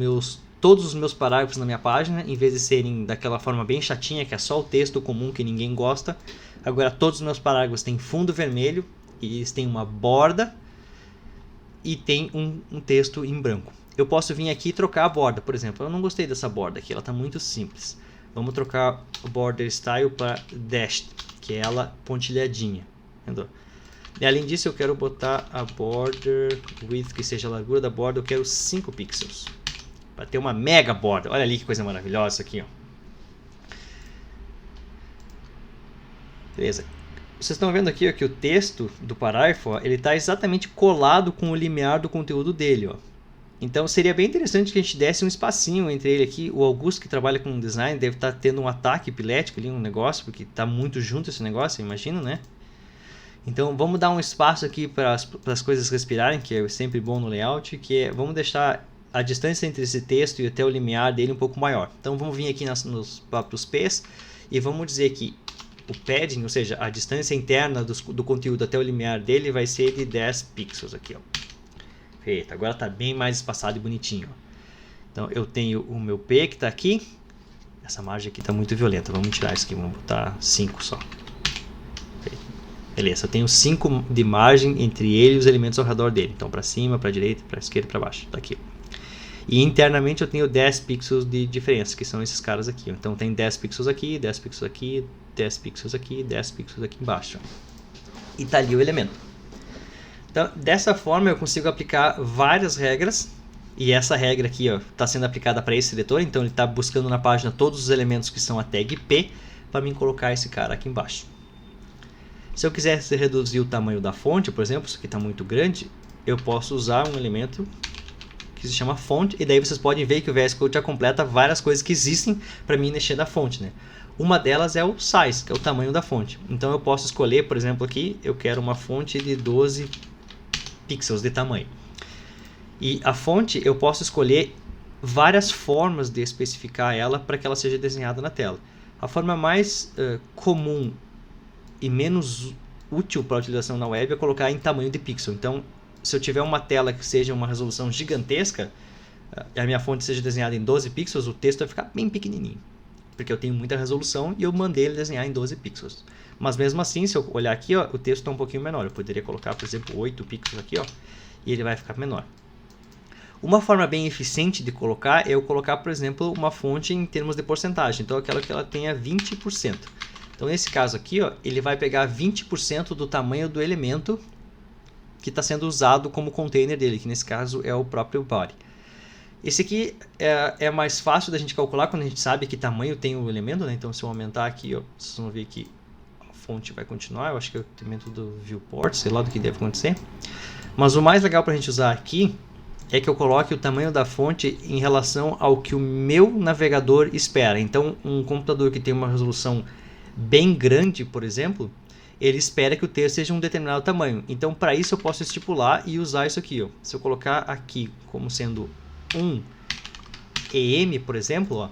todos os meus parágrafos na minha página, em vez de serem daquela forma bem chatinha, que é só o texto comum que ninguém gosta. Agora todos os meus parágrafos têm fundo vermelho, e eles têm uma borda, e tem um texto em branco. Eu posso vir aqui e trocar a borda, por exemplo. Eu não gostei dessa borda aqui, ela está muito simples. Vamos trocar o border style para dashed, que é ela pontilhadinha. Entendeu? E além disso, eu quero botar a border width, que seja a largura da borda, eu quero 5 pixels. Para ter uma mega borda. Olha ali que coisa maravilhosa isso aqui. Ó. Beleza. Vocês estão vendo aqui ó, que o texto do parágrafo ele está exatamente colado com o limiar do conteúdo dele. Ó. Então seria bem interessante que a gente desse um espacinho entre ele aqui. O Augusto, que trabalha com design, deve estar tendo um ataque epilético ali, um negócio, porque está muito junto esse negócio, imagina, né? Então vamos dar um espaço aqui para as coisas respirarem, que é sempre bom no layout, que é, vamos deixar a distância entre esse texto e até o limiar dele um pouco maior. Então vamos vir aqui nos próprios P's e vamos dizer que o padding, ou seja, a distância interna do conteúdo até o limiar dele vai ser de 10 pixels aqui, ó. Feito. Agora está bem mais espaçado e bonitinho. Ó. Então eu tenho o meu P que está aqui. Essa margem aqui está muito violenta. Vamos tirar isso aqui, vamos botar 5 só. Feito. Beleza, eu tenho 5 de margem entre ele e os elementos ao redor dele. Então para cima, para direita, para esquerda e para baixo. Está aqui. E internamente eu tenho 10 pixels de diferença, que são esses caras aqui. Ó. Então tem 10 pixels aqui, 10 pixels aqui, 10 pixels aqui, 10 pixels aqui embaixo. E está ali o elemento. Então, dessa forma eu consigo aplicar várias regras, e essa regra aqui está sendo aplicada para esse seletor, então ele está buscando na página todos os elementos que são a tag P, para mim colocar esse cara aqui embaixo. Se eu quisesse reduzir o tamanho da fonte, por exemplo, isso aqui está muito grande, eu posso usar um elemento que se chama font, e daí vocês podem ver que o VS Code já completa várias coisas que existem para mim mexer da fonte, né? Uma delas é o size, que é o tamanho da fonte. Então eu posso escolher, por exemplo, aqui, eu quero uma fonte de 12 pixels de tamanho. E a fonte eu posso escolher várias formas de especificar ela para que ela seja desenhada na tela. A forma mais comum e menos útil para a utilização na web é colocar em tamanho de pixel. Então se eu tiver uma tela que seja uma resolução gigantesca, e a minha fonte seja desenhada em 12 pixels, o texto vai ficar bem pequenininho, porque eu tenho muita resolução e eu mandei ele desenhar em 12 pixels. Mas mesmo assim, se eu olhar aqui, ó, o texto está um pouquinho menor. Eu poderia colocar, por exemplo, 8 pixels aqui, ó, e ele vai ficar menor. Uma forma bem eficiente de colocar é eu colocar, por exemplo, uma fonte em termos de porcentagem. Então, aquela que ela tenha 20%. Então, nesse caso aqui, ó, ele vai pegar 20% do tamanho do elemento que está sendo usado como container dele, que nesse caso é o próprio body. Esse aqui é mais fácil da gente calcular quando a gente sabe que tamanho tem o elemento, né? Então, se eu aumentar aqui, ó, vocês vão ver que a fonte vai continuar. Eu acho que é o elemento do viewport, sei lá do que deve acontecer. Mas o mais legal para a gente usar aqui é que eu coloque o tamanho da fonte em relação ao que o meu navegador espera. Então, um computador que tem uma resolução bem grande, por exemplo, ele espera que o texto seja um determinado tamanho. Então, para isso eu posso estipular e usar isso aqui, ó. Se eu colocar aqui como sendo 1 EM, por exemplo, ó,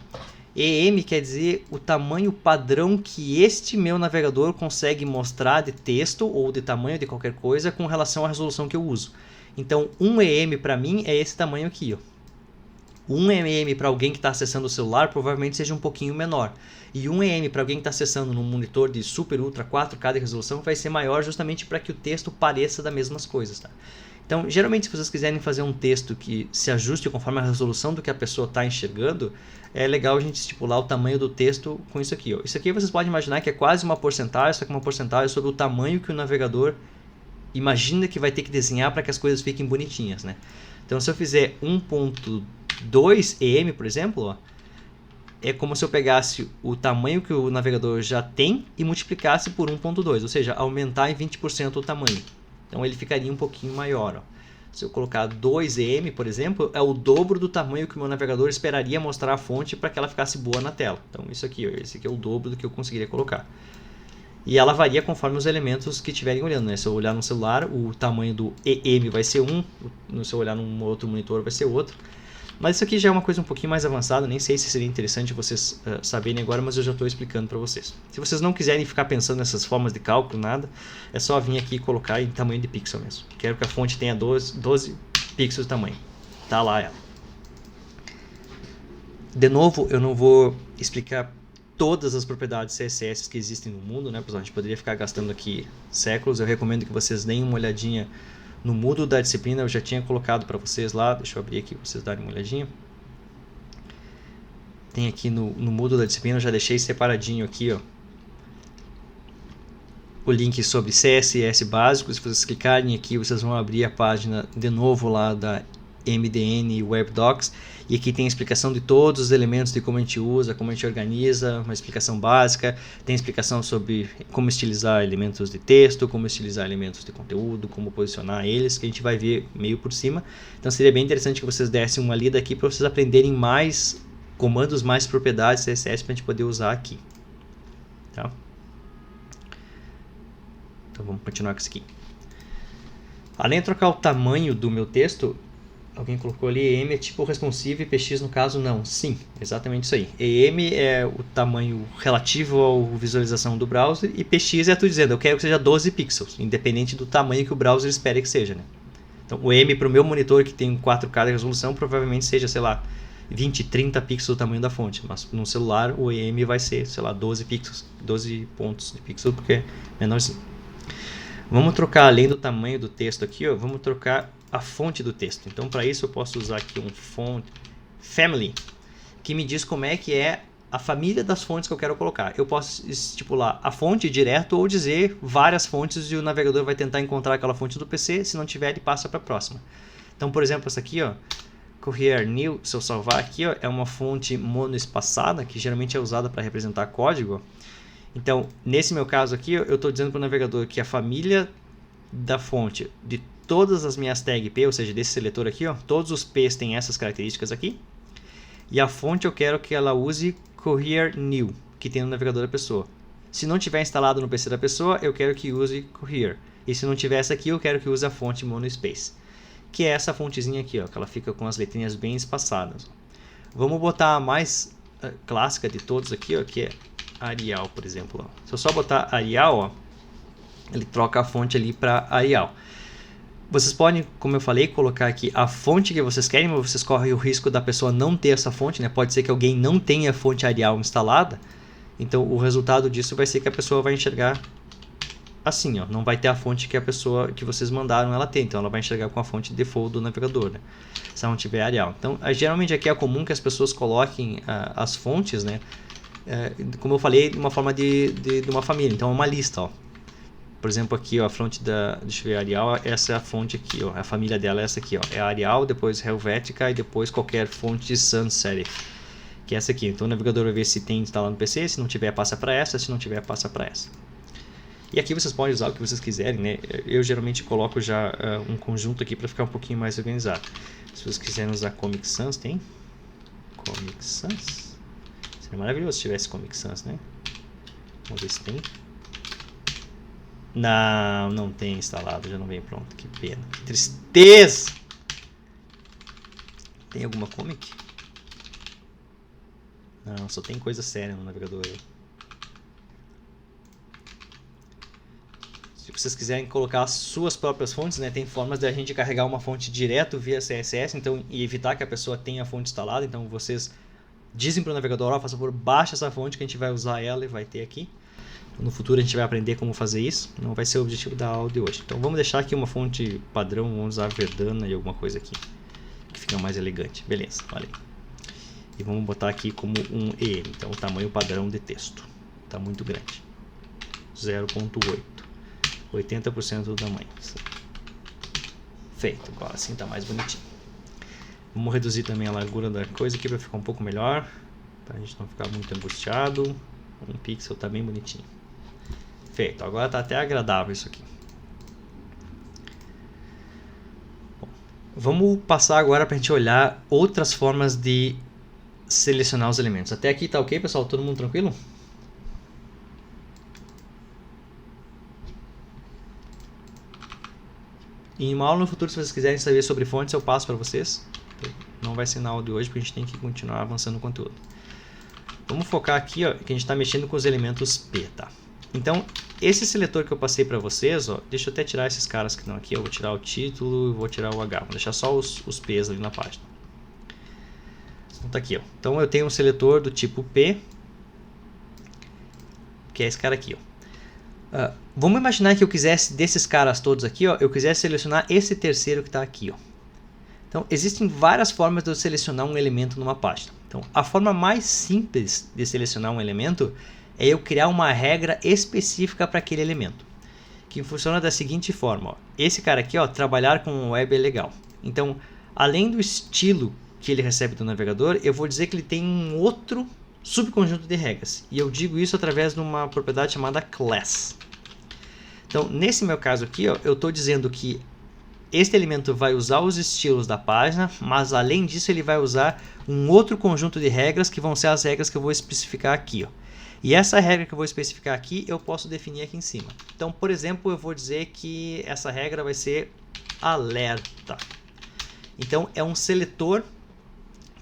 EM quer dizer o tamanho padrão que este meu navegador consegue mostrar de texto ou de tamanho de qualquer coisa com relação à resolução que eu uso. Então, 1 EM para mim é esse tamanho aqui, ó. 1 EM para alguém que está acessando o celular provavelmente seja um pouquinho menor. E 1 EM para alguém que está acessando num monitor de super ultra 4K de resolução vai ser maior justamente para que o texto pareça das mesmas coisas. Tá? Então, geralmente, se vocês quiserem fazer um texto que se ajuste conforme a resolução do que a pessoa está enxergando, é legal a gente estipular o tamanho do texto com isso aqui. Ó. Isso aqui vocês podem imaginar que é quase uma porcentagem, só que uma porcentagem sobre o tamanho que o navegador imagina que vai ter que desenhar para que as coisas fiquem bonitinhas. Né? Então, se eu fizer 1.2 EM, por exemplo, ó, é como se eu pegasse o tamanho que o navegador já tem e multiplicasse por 1.2, ou seja, aumentar em 20% o tamanho. Então ele ficaria um pouquinho maior. Ó. Se eu colocar 2 EM, por exemplo, é o dobro do tamanho que o meu navegador esperaria mostrar a fonte para que ela ficasse boa na tela. Então isso aqui, ó, esse aqui é o dobro do que eu conseguiria colocar. E ela varia conforme os elementos que estiverem olhando. Né? Se eu olhar no celular, o tamanho do EM vai ser um, se eu olhar num outro monitor vai ser outro. Mas isso aqui já é uma coisa um pouquinho mais avançada, nem sei se seria interessante vocês saberem agora, mas eu já estou explicando para vocês. Se vocês não quiserem ficar pensando nessas formas de cálculo, nada, é só vir aqui e colocar em tamanho de pixel mesmo. Quero que a fonte tenha 12 pixels de tamanho. Tá lá ela. De novo, eu não vou explicar todas as propriedades CSS que existem no mundo, né? Porque a gente poderia ficar gastando aqui séculos. Eu recomendo que vocês deem uma olhadinha no Moodle da disciplina. Eu já tinha colocado para vocês lá, deixa eu abrir aqui para vocês darem uma olhadinha. Tem aqui no Moodle da disciplina, eu já deixei separadinho aqui, ó, o link sobre CSS básico. Se vocês clicarem aqui, vocês vão abrir a página de novo lá da MDN WebDocs, e aqui tem a explicação de todos os elementos de como a gente usa, como a gente organiza, uma explicação básica, tem explicação sobre como estilizar elementos de texto, como estilizar elementos de conteúdo, como posicionar eles, que a gente vai ver meio por cima. Então seria bem interessante que vocês dessem uma lida aqui para vocês aprenderem mais comandos, mais propriedades CSS para a gente poder usar aqui. Tá? Então vamos continuar com isso aqui. Além de trocar o tamanho do meu texto, alguém colocou ali EM é tipo responsive e PX no caso não. Sim, exatamente isso aí. EM é o tamanho relativo à visualização do browser e PX é tu dizendo, eu quero que seja 12 pixels, independente do tamanho que o browser espere que seja. Né? Então o EM para o meu monitor que tem 4K de resolução provavelmente seja, sei lá, 20, 30 pixels o tamanho da fonte, mas no celular o EM vai ser, sei lá, 12 pixels, 12 pontos de pixel porque é menorzinho. Vamos trocar, além do tamanho do texto aqui, ó, vamos trocar a fonte do texto. Então, para isso, eu posso usar aqui um font family, que me diz como é que é a família das fontes que eu quero colocar. Eu posso estipular a fonte direto ou dizer várias fontes e o navegador vai tentar encontrar aquela fonte do PC. Se não tiver, ele passa para a próxima. Então, por exemplo, essa aqui, ó, Courier New, se eu salvar aqui, ó, é uma fonte monoespaçada, que geralmente é usada para representar código. Ó. Então, nesse meu caso aqui, eu estou dizendo para o navegador que a família da fonte de todas as minhas tags P, ou seja, desse seletor aqui, ó, todos os P's têm essas características aqui. E a fonte eu quero que ela use Courier New, que tem no navegador da pessoa. Se não tiver instalado no PC da pessoa, eu quero que use Courier. E se não tiver essa aqui, eu quero que use a fonte Monospace, que é essa fontezinha aqui, ó, que ela fica com as letrinhas bem espaçadas. Vamos botar a mais clássica de todos aqui, ó, que é Arial, por exemplo. Ó. Se eu só botar Arial, ó, ele troca a fonte ali para Arial. Vocês podem, como eu falei, colocar aqui a fonte que vocês querem, mas vocês correm o risco da pessoa não ter essa fonte, né? Pode ser que alguém não tenha a fonte Arial instalada, então o resultado disso vai ser que a pessoa vai enxergar assim, ó, não vai ter a fonte que a pessoa que vocês mandaram ela tem, então ela vai enxergar com a fonte default do navegador, né? Se ela não tiver Arial. Então, geralmente aqui é comum que as pessoas coloquem as fontes, né? Como eu falei, de uma forma de uma família, então é uma lista, ó. Por exemplo, aqui, ó, a fonte deixa eu ver, Arial, essa é a fonte aqui, ó, a família dela é essa aqui, ó, é a Arial, depois Helvetica e depois qualquer fonte Sans Serif, que é essa aqui. Então o navegador vai ver se tem instalado no PC, se não tiver passa para essa, se não tiver passa para essa. E aqui vocês podem usar o que vocês quiserem, né? Eu geralmente coloco já um conjunto aqui para ficar um pouquinho mais organizado. Se vocês quiserem usar Comic Sans, tem? Comic Sans? Seria maravilhoso se tivesse Comic Sans, né? Vamos ver se tem. Não tem instalado, já não vem pronto. Que pena, que tristeza! Tem alguma comic? Não, só tem coisa séria no navegador aí. Se vocês quiserem colocar as suas próprias fontes, né, tem formas de a gente carregar uma fonte direto via CSS, então, e evitar que a pessoa tenha a fonte instalada. Então vocês dizem para o navegador, ó, por favor, baixa essa fonte que a gente vai usar ela e vai ter aqui. No futuro a gente vai aprender como fazer isso, não vai ser o objetivo da aula de hoje. Então vamos deixar aqui uma fonte padrão, vamos usar Verdana e alguma coisa aqui, que fica mais elegante. Beleza, olha aí. E vamos botar aqui como um EM, então o tamanho padrão de texto. Está muito grande. 0.8. 80% do tamanho. Feito, agora assim está mais bonitinho. Vamos reduzir também a largura da coisa aqui para ficar um pouco melhor, para a gente não ficar muito angustiado. Um pixel está bem bonitinho. Feito, agora está até agradável isso aqui. Bom, vamos passar agora para a gente olhar outras formas de selecionar os elementos. Até aqui está ok, pessoal? Todo mundo tranquilo? Em uma aula no futuro, se vocês quiserem saber sobre fontes, eu passo para vocês. Não vai ser na aula de hoje, porque a gente tem que continuar avançando o conteúdo. Vamos focar aqui, ó, que a gente está mexendo com os elementos P, tá? Então, esse seletor que eu passei para vocês, ó, deixa eu até tirar esses caras que estão aqui. Eu vou tirar o título e vou tirar o H. Vou deixar só os P's ali na página. Então, tá aqui, ó. Então, eu tenho um seletor do tipo P, que é esse cara aqui, ó. Vamos imaginar que eu quisesse, desses caras todos aqui, ó, eu quisesse selecionar esse terceiro que está aqui, ó. Então, existem várias formas de eu selecionar um elemento numa página. Então, a forma mais simples de selecionar um elemento é eu criar uma regra específica para aquele elemento, que funciona da seguinte forma, ó. Esse cara aqui, ó, trabalhar com web é legal. Então, além do estilo que ele recebe do navegador, eu vou dizer que ele tem um outro subconjunto de regras. E eu digo isso através de uma propriedade chamada class. Então, nesse meu caso aqui, ó, eu estou dizendo que este elemento vai usar os estilos da página, mas além disso ele vai usar um outro conjunto de regras que vão ser as regras que eu vou especificar aqui, ó. E essa regra que eu vou especificar aqui, eu posso definir aqui em cima. Então, por exemplo, eu vou dizer que essa regra vai ser alerta. Então, é um seletor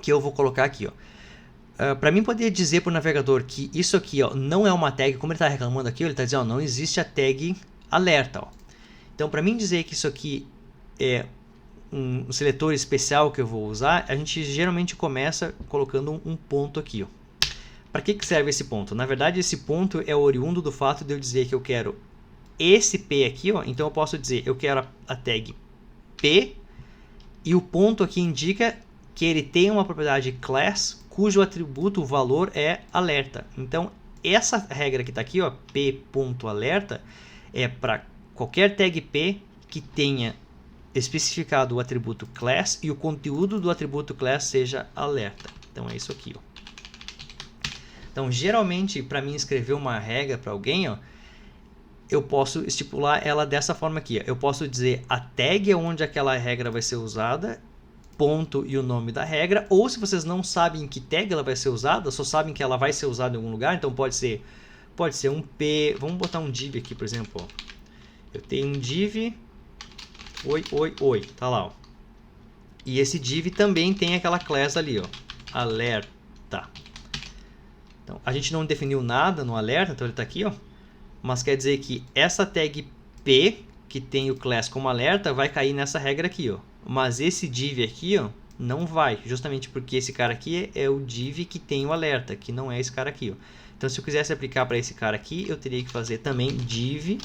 que eu vou colocar aqui, ó. Para mim poder dizer para o navegador que isso aqui, ó, não é uma tag, como ele está reclamando aqui, ele está dizendo, ó, não existe a tag alerta. Ó. Então, para mim dizer que isso aqui é um seletor especial que eu vou usar, a gente geralmente começa colocando um ponto aqui. Para que serve esse ponto? Na verdade, esse ponto é oriundo do fato de eu dizer que eu quero esse P aqui, ó, então eu posso dizer eu quero a tag P e o ponto aqui indica que ele tem uma propriedade class cujo atributo, o valor é alerta. Então, essa regra que está aqui, ó, p.alerta, é para qualquer tag P que tenha especificado o atributo class e o conteúdo do atributo class seja alerta. Então, é isso aqui, ó. Então, geralmente, para mim escrever uma regra para alguém, ó, eu posso estipular ela dessa forma aqui. Ó. Eu posso dizer a tag é onde aquela regra vai ser usada, ponto e o nome da regra, ou se vocês não sabem em que tag ela vai ser usada, só sabem que ela vai ser usada em algum lugar, então pode ser um P, vamos botar um div aqui, por exemplo, ó. Eu tenho um div, oi, tá lá, ó. E esse div também tem aquela class ali, ó, alerta. Então, a gente não definiu nada no alerta, então ele está aqui, ó, mas quer dizer que essa tag P que tem o class como alerta vai cair nessa regra aqui, ó. Mas esse div aqui, ó, não vai, justamente porque esse cara aqui é o div que tem o alerta, que não é esse cara aqui, ó. Então, se eu quisesse aplicar para esse cara aqui, eu teria que fazer também div.alerta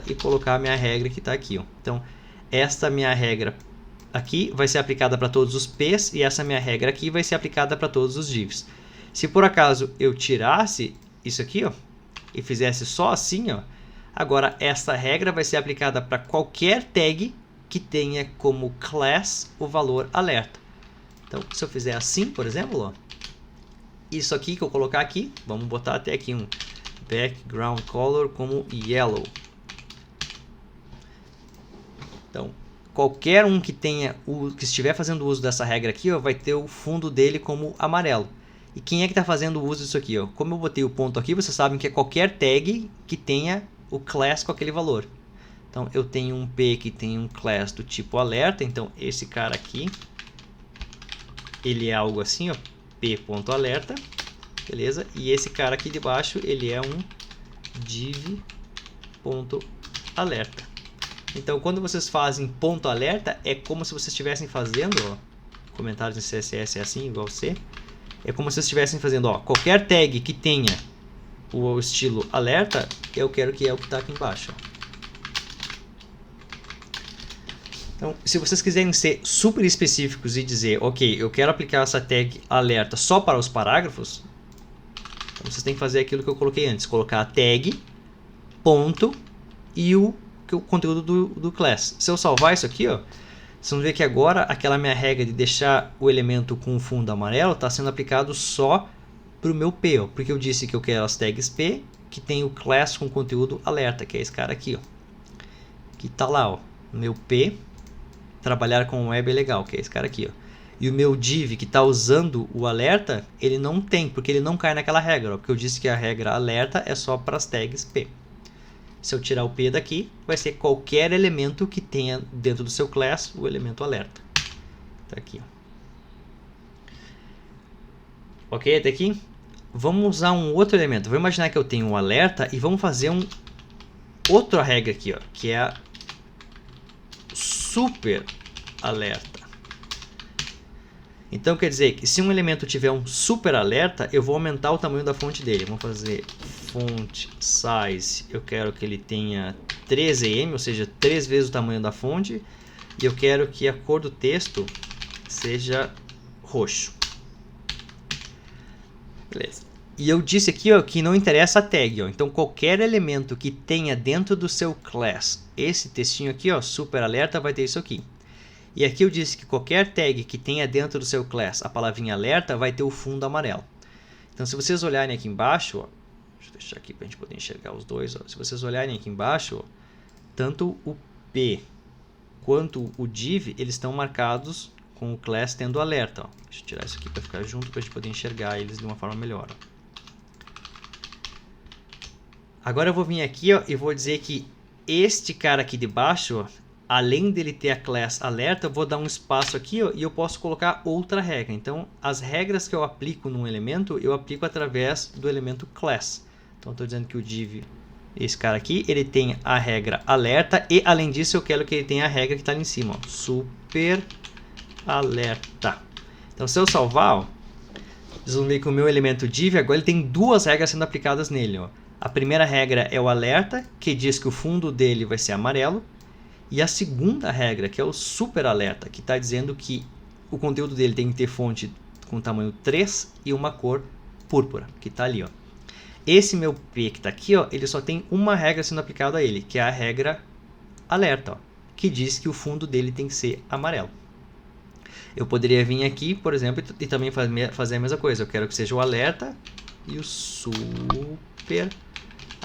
e colocar a minha regra que está aqui, ó. Então, esta minha regra aqui vai ser aplicada para todos os P's e essa minha regra aqui vai ser aplicada para todos os divs. Se por acaso eu tirasse isso aqui, ó, e fizesse só assim, ó, agora essa regra vai ser aplicada para qualquer tag que tenha como class o valor alerta. Então, se eu fizer assim, por exemplo, ó, isso aqui que eu colocar aqui, vamos botar até aqui um background color como yellow. Então, qualquer um que tenha que estiver fazendo uso dessa regra aqui, ó, vai ter o fundo dele como amarelo. E quem é que está fazendo uso disso aqui, ó? Como eu botei o ponto aqui, vocês sabem que é qualquer tag que tenha o class com aquele valor. Então, eu tenho um P que tem um class do tipo alerta. Então, esse cara aqui, ele é algo assim, ó, p.alerta, beleza? E esse cara aqui de baixo, ele é um div.alerta. Então, quando vocês fazem ponto alerta, é como se vocês estivessem fazendo, ó, comentários em CSS é assim, igual C. É como se vocês estivessem fazendo, ó, qualquer tag que tenha o estilo alerta, eu quero que é o que está aqui embaixo, ó. Então, se vocês quiserem ser super específicos e dizer, ok, eu quero aplicar essa tag alerta só para os parágrafos, então vocês têm que fazer aquilo que eu coloquei antes, colocar a tag, ponto e o conteúdo do class. Se eu salvar isso aqui, ó, vocês vão ver que agora aquela minha regra de deixar o elemento com fundo amarelo está sendo aplicado só para o meu P, ó, porque eu disse que eu quero as tags P que tem o class com conteúdo alerta, que é esse cara aqui, ó, que está lá, ó, meu P trabalhar com web é legal, que é esse cara aqui, ó. E o meu div que está usando o alerta, ele não tem, porque ele não cai naquela regra, ó, porque eu disse que a regra alerta é só para as tags P. Se eu tirar o P daqui, vai ser qualquer elemento que tenha dentro do seu class o elemento alerta. Tá aqui, ó. Ok, até aqui? Vamos usar um outro elemento. Vou imaginar que eu tenho um alerta e vamos fazer outra regra aqui, ó, que é a super alerta. Então quer dizer que se um elemento tiver um super alerta, eu vou aumentar o tamanho da fonte dele. Vamos fazer font size, eu quero que ele tenha 3 em, ou seja, 3 vezes o tamanho da fonte, e eu quero que a cor do texto seja roxo. Beleza. E eu disse aqui, ó, que não interessa a tag, ó. Então qualquer elemento que tenha dentro do seu class esse textinho aqui, ó, super alerta, vai ter isso aqui. E aqui eu disse que qualquer tag que tenha dentro do seu class a palavrinha alerta vai ter o fundo amarelo. Então se vocês olharem aqui embaixo, ó, deixa eu deixar aqui para a gente poder enxergar os dois, ó. Se vocês olharem aqui embaixo, ó, tanto o P quanto o div, eles estão marcados com o class tendo alerta, ó. Deixa eu tirar isso aqui para ficar junto para a gente poder enxergar eles de uma forma melhor, ó. Agora eu vou vir aqui, ó, e vou dizer que este cara aqui de baixo, ó, além dele ter a class alerta, eu vou dar um espaço aqui, ó, e eu posso colocar outra regra. Então, as regras que eu aplico num elemento, eu aplico através do elemento class. Então, eu estou dizendo que o div, esse cara aqui, ele tem a regra alerta e, além disso, eu quero que ele tenha a regra que está ali em cima, ó, super alerta. Então, se eu salvar, ó, vocês vão ver que o meu elemento div, agora ele tem duas regras sendo aplicadas nele, ó. A primeira regra é o alerta, que diz que o fundo dele vai ser amarelo. E a segunda regra, que é o super alerta, que está dizendo que o conteúdo dele tem que ter fonte com tamanho 3 e uma cor púrpura, que está ali, ó. Esse meu P que está aqui, ó, ele só tem uma regra sendo aplicada a ele, que é a regra alerta, ó, que diz que o fundo dele tem que ser amarelo. Eu poderia vir aqui, por exemplo, e também fazer a mesma coisa. Eu quero que seja o alerta e o super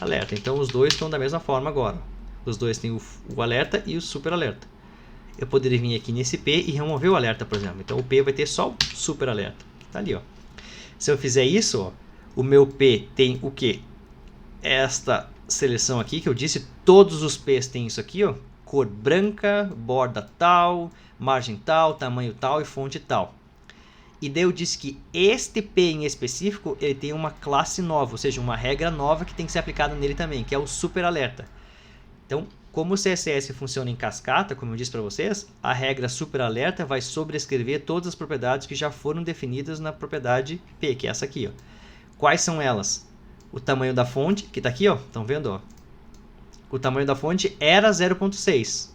alerta. Então os dois estão da mesma forma agora. Os dois têm o alerta e o super alerta. Eu poderia vir aqui nesse P e remover o alerta, por exemplo. Então o P vai ter só o super alerta, que está ali, ó. Se eu fizer isso, ó, o meu P tem o quê? Esta seleção aqui que eu disse, todos os P's têm isso aqui, ó, cor branca, borda tal, margem tal, tamanho tal e fonte tal. E daí eu disse que este P em específico, ele tem uma classe nova, ou seja, uma regra nova que tem que ser aplicada nele também, que é o super alerta. Então, como o CSS funciona em cascata, como eu disse para vocês, a regra super alerta vai sobrescrever todas as propriedades que já foram definidas na propriedade P, que é essa aqui, ó. Quais são elas? O tamanho da fonte, que está aqui, ó, estão vendo? Ó? O tamanho da fonte era 0.6.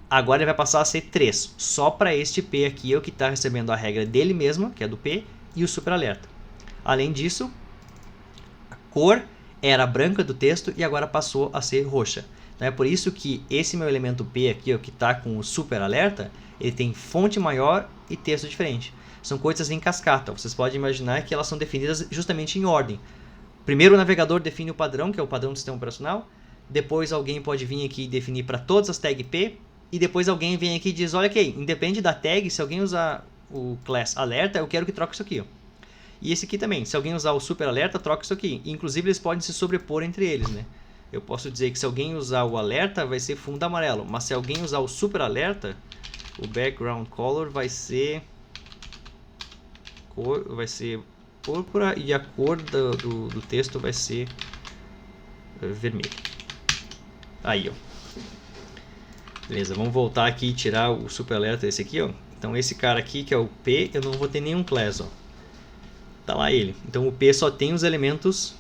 Agora ele vai passar a ser 3. Só para este P aqui é o que está recebendo a regra dele mesmo, que é do P, e o super alerta. Além disso, a cor era branca do texto e agora passou a ser roxa. Então é por isso que esse meu elemento P aqui, ó, que está com o super alerta, ele tem fonte maior e texto diferente. São coisas em cascata. Vocês podem imaginar que elas são definidas justamente em ordem. Primeiro o navegador define o padrão, que é o padrão do sistema operacional. Depois alguém pode vir aqui e definir para todas as tags P. E depois alguém vem aqui e diz, olha aqui, independe da tag, se alguém usar o class alerta, eu quero que troque isso aqui. Ó. E esse aqui também, se alguém usar o super alerta, troca isso aqui. Inclusive eles podem se sobrepor entre eles, né? Eu posso dizer que se alguém usar o alerta, vai ser fundo amarelo. Mas se alguém usar o super alerta, o background color vai ser púrpura e a cor do texto vai ser vermelho. Aí, ó. Beleza, vamos voltar aqui e tirar o super alerta desse aqui, ó. Então esse cara aqui, que é o P, eu não vou ter nenhum class, ó. Tá lá ele. Então o P só tem os elementos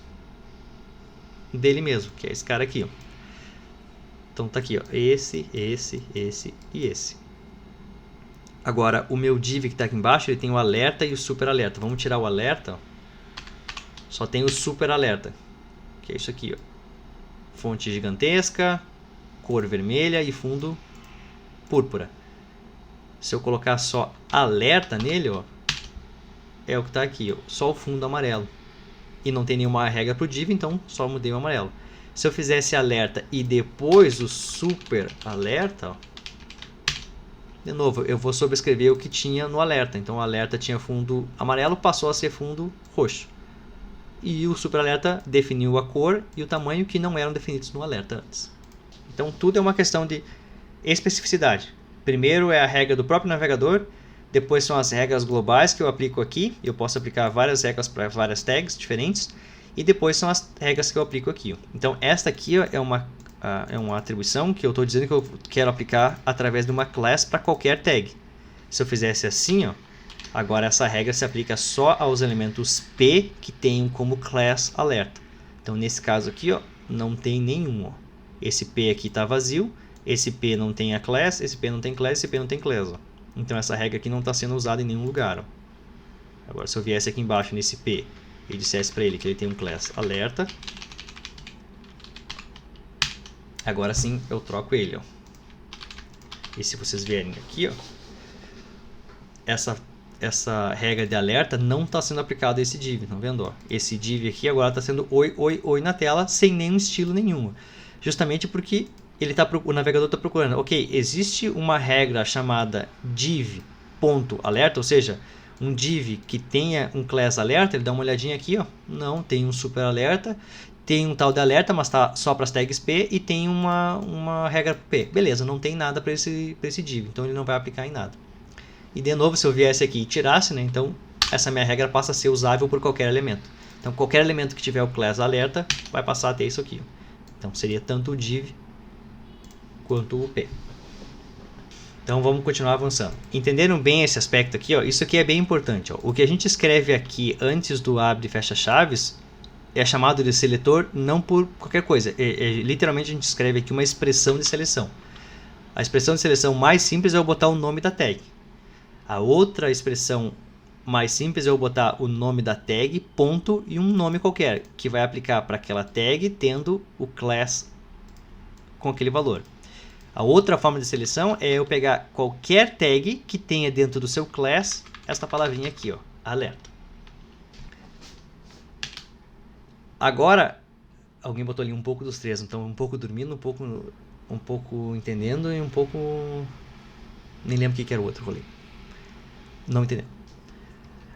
dele mesmo, que é esse cara aqui, ó. Então tá aqui, ó. Esse e esse. Agora, o meu div que tá aqui embaixo, ele tem o alerta e o super alerta. Vamos tirar o alerta, ó. Só tem o super alerta, que é isso aqui, ó. Fonte gigantesca, cor vermelha e fundo púrpura. Se eu colocar só alerta nele, ó, é o que está aqui, ó, só o fundo amarelo. E não tem nenhuma regra para o div, então só mudei o amarelo. Se eu fizesse alerta e depois o super alerta, ó, de novo, eu vou sobrescrever o que tinha no alerta. Então o alerta tinha fundo amarelo, passou a ser fundo roxo. E o super alerta definiu a cor e o tamanho que não eram definidos no alerta antes. Então tudo é uma questão de especificidade. Primeiro é a regra do próprio navegador, depois são as regras globais que eu aplico aqui, eu posso aplicar várias regras para várias tags diferentes, e depois são as regras que eu aplico aqui. Então esta aqui é uma atribuição que eu estou dizendo que eu quero aplicar através de uma class para qualquer tag. Se eu fizesse assim, ó, agora essa regra se aplica só aos elementos P que tenham como class alerta. Então nesse caso aqui, ó, não tem nenhum, ó. Esse P aqui está vazio, esse P não tem a class, esse P não tem class, esse P não tem class. Ó. Então essa regra aqui não está sendo usada em nenhum lugar. Ó. Agora se eu viesse aqui embaixo nesse P e dissesse para ele que ele tem um class alerta, agora sim eu troco ele. Ó. E se vocês vierem aqui, ó, essa regra de alerta não está sendo aplicada a esse div, estão vendo? Ó? Esse div aqui agora está sendo oi, oi, oi na tela, sem nenhum estilo nenhum. Justamente porque o navegador está procurando, ok, existe uma regra chamada div.alerta, ou seja, um div que tenha um class alerta, ele dá uma olhadinha aqui, ó, não, tem um super alerta, tem um tal de alerta, mas está só para as tags P e tem uma regra P. Beleza, não tem nada para esse div, então ele não vai aplicar em nada. E de novo, se eu viesse aqui e tirasse, né, então essa minha regra passa a ser usável por qualquer elemento. Então qualquer elemento que tiver o class alerta vai passar a ter isso aqui. Ó. Então seria tanto o div quanto o P. Então vamos continuar avançando. Entenderam bem esse aspecto aqui? Ó? Isso aqui é bem importante. Ó. O que a gente escreve aqui antes do abre e fecha chaves é chamado de seletor não por qualquer coisa. Literalmente a gente escreve aqui uma expressão de seleção. A expressão de seleção mais simples é eu botar o nome da tag. A outra expressão mais simples é eu botar o nome da tag, ponto e um nome qualquer, que vai aplicar para aquela tag tendo o class com aquele valor. A outra forma de seleção é eu pegar qualquer tag que tenha dentro do seu class esta palavrinha aqui, ó, alerta. Agora, alguém botou ali um pouco dos três, então um pouco dormindo, um pouco entendendo e um pouco... nem lembro o que era o outro rolê. Não entendeu.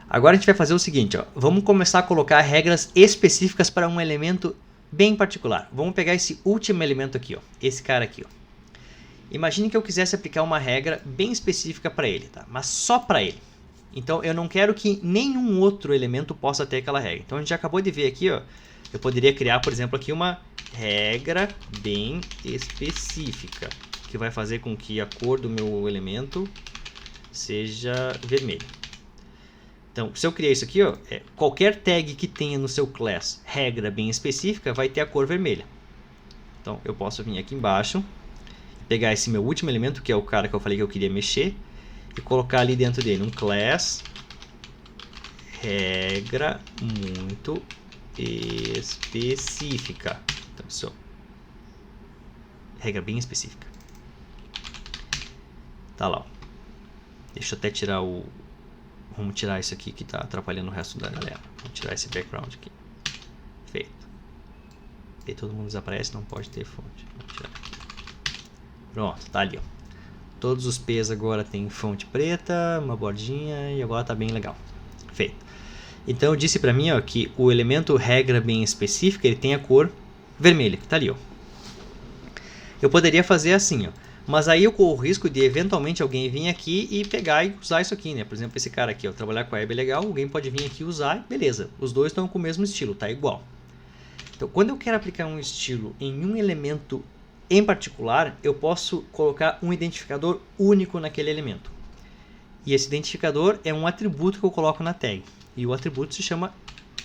Agora a gente vai fazer o seguinte, ó, vamos começar a colocar regras específicas para um elemento bem particular. Vamos pegar esse último elemento aqui, ó, esse cara aqui. Ó. Imagine que eu quisesse aplicar uma regra bem específica para ele, tá? Mas só para ele. Então eu não quero que nenhum outro elemento possa ter aquela regra. Então a gente já acabou de ver aqui, ó, eu poderia criar, por exemplo, aqui uma regra bem específica, que vai fazer com que a cor do meu elemento seja vermelha. Então, se eu criar isso aqui, ó, qualquer tag que tenha no seu class regra bem específica vai ter a cor vermelha. Então, eu posso vir aqui embaixo, pegar esse meu último elemento, que é o cara que eu falei que eu queria mexer, e colocar ali dentro dele um class regra muito específica. Então, isso, regra bem específica. Tá lá, ó. Deixa eu até tirar o... Vamos tirar isso aqui que está atrapalhando o resto da galera. Vamos tirar esse background aqui. Feito. E todo mundo desaparece, não pode ter fonte. Vamos tirar aqui. Pronto, tá ali, ó. Todos os P's agora tem fonte preta, uma bordinha e agora tá bem legal. Feito. Então disse para mim, ó, que o elemento regra bem específica, ele tem a cor vermelha, que tá ali, ó. Eu poderia fazer assim, ó. Mas aí eu corro o risco de eventualmente alguém vir aqui e pegar e usar isso aqui, né? Por exemplo, esse cara aqui, ó, trabalhar com a web é legal, alguém pode vir aqui e usar, beleza. Os dois estão com o mesmo estilo, tá igual. Então, quando eu quero aplicar um estilo em um elemento em particular, eu posso colocar um identificador único naquele elemento. E esse identificador é um atributo que eu coloco na tag. E o atributo se chama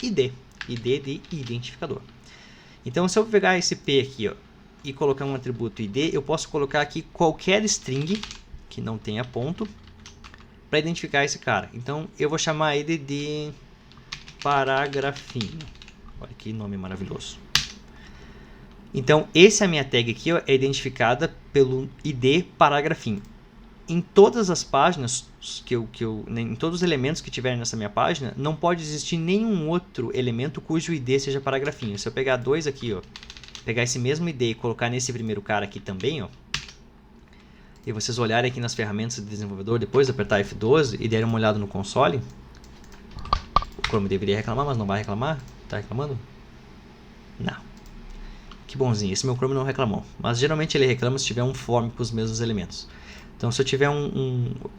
ID. ID de identificador. Então, se eu pegar esse P aqui, ó, e colocar um atributo ID, eu posso colocar aqui qualquer string que não tenha ponto para identificar esse cara. Então, eu vou chamar ele de paragrafinho. Olha que nome maravilhoso. Então, essa é a minha tag aqui, ó, é identificada pelo ID paragrafinho. Em todas as páginas, em todos os elementos que tiverem nessa minha página, não pode existir nenhum outro elemento cujo ID seja paragrafinho. Se eu pegar dois aqui, ó, pegar esse mesmo ID e colocar nesse primeiro cara aqui também, ó, e vocês olharem aqui nas ferramentas de desenvolvedor, depois apertar F12 e derem uma olhada no console, o Chrome deveria reclamar, mas não vai reclamar. Tá reclamando? Não. Que bonzinho, esse meu Chrome não reclamou. Mas geralmente ele reclama se tiver um form com os mesmos elementos. Então, se eu tiver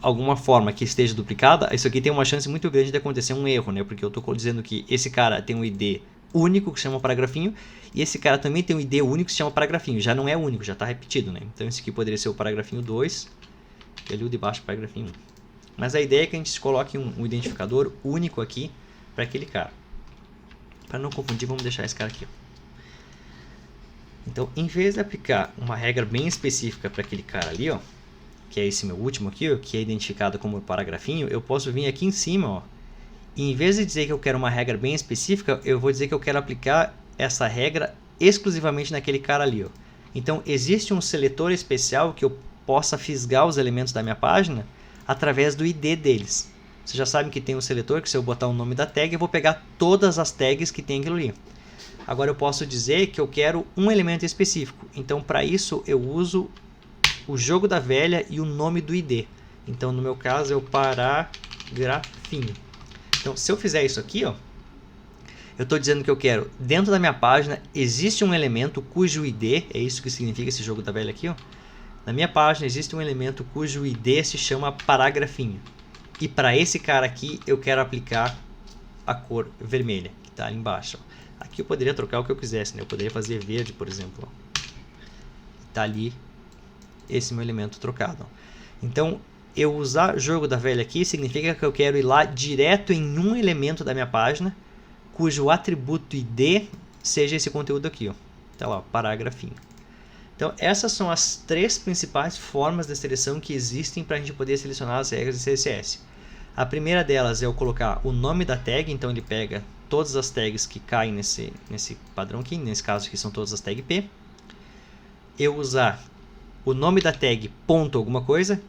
alguma forma que esteja duplicada, isso aqui tem uma chance muito grande de acontecer um erro, né? Porque eu estou dizendo que esse cara tem um ID único que se chama paragrafinho, e esse cara também tem um ID único que se chama paragrafinho. Já não é único, já está repetido, né? Então, esse aqui poderia ser o paragrafinho 2, e ali o de baixo, paragrafinho 1. Mas a ideia é que a gente coloque um identificador único aqui para aquele cara. Para não confundir, vamos deixar esse cara aqui, ó. Então, em vez de aplicar uma regra bem específica para aquele cara ali, ó, que é esse meu último aqui, ó, que é identificado como paragrafinho, eu posso vir aqui em cima, ó, e em vez de dizer que eu quero uma regra bem específica, eu vou dizer que eu quero aplicar essa regra exclusivamente naquele cara ali, ó. Então, existe um seletor especial que eu possa fisgar os elementos da minha página através do ID deles. Vocês já sabem que tem um seletor que se eu botar o nome da tag, eu vou pegar todas as tags que tem aquilo ali. Agora eu posso dizer que eu quero um elemento específico. Então, para isso, eu uso o jogo da velha e o nome do ID. Então, no meu caso, é o paragrafinho. Então, se eu fizer isso aqui, ó, eu estou dizendo que eu quero, dentro da minha página, existe um elemento cujo ID, é isso que significa esse jogo da velha aqui, ó. Na minha página, existe um elemento cujo ID se chama paragrafinho. E para esse cara aqui, eu quero aplicar a cor vermelha, que está ali embaixo, ó. Aqui eu poderia trocar o que eu quisesse, né? Eu poderia fazer verde, por exemplo. Está ali esse meu elemento trocado. Ó. Então, eu usar jogo da velha aqui significa que eu quero ir lá direto em um elemento da minha página, cujo atributo ID seja esse conteúdo aqui. Ó. Tá lá, ó, paragrafinho. Então, essas são as três principais formas de seleção que existem para a gente poder selecionar as regras de CSS. A primeira delas é eu colocar o nome da tag, então ele pega todas as tags que caem nesse padrão aqui, nesse caso aqui são todas as tags P. Eu usar o nome da tag ponto alguma coisa,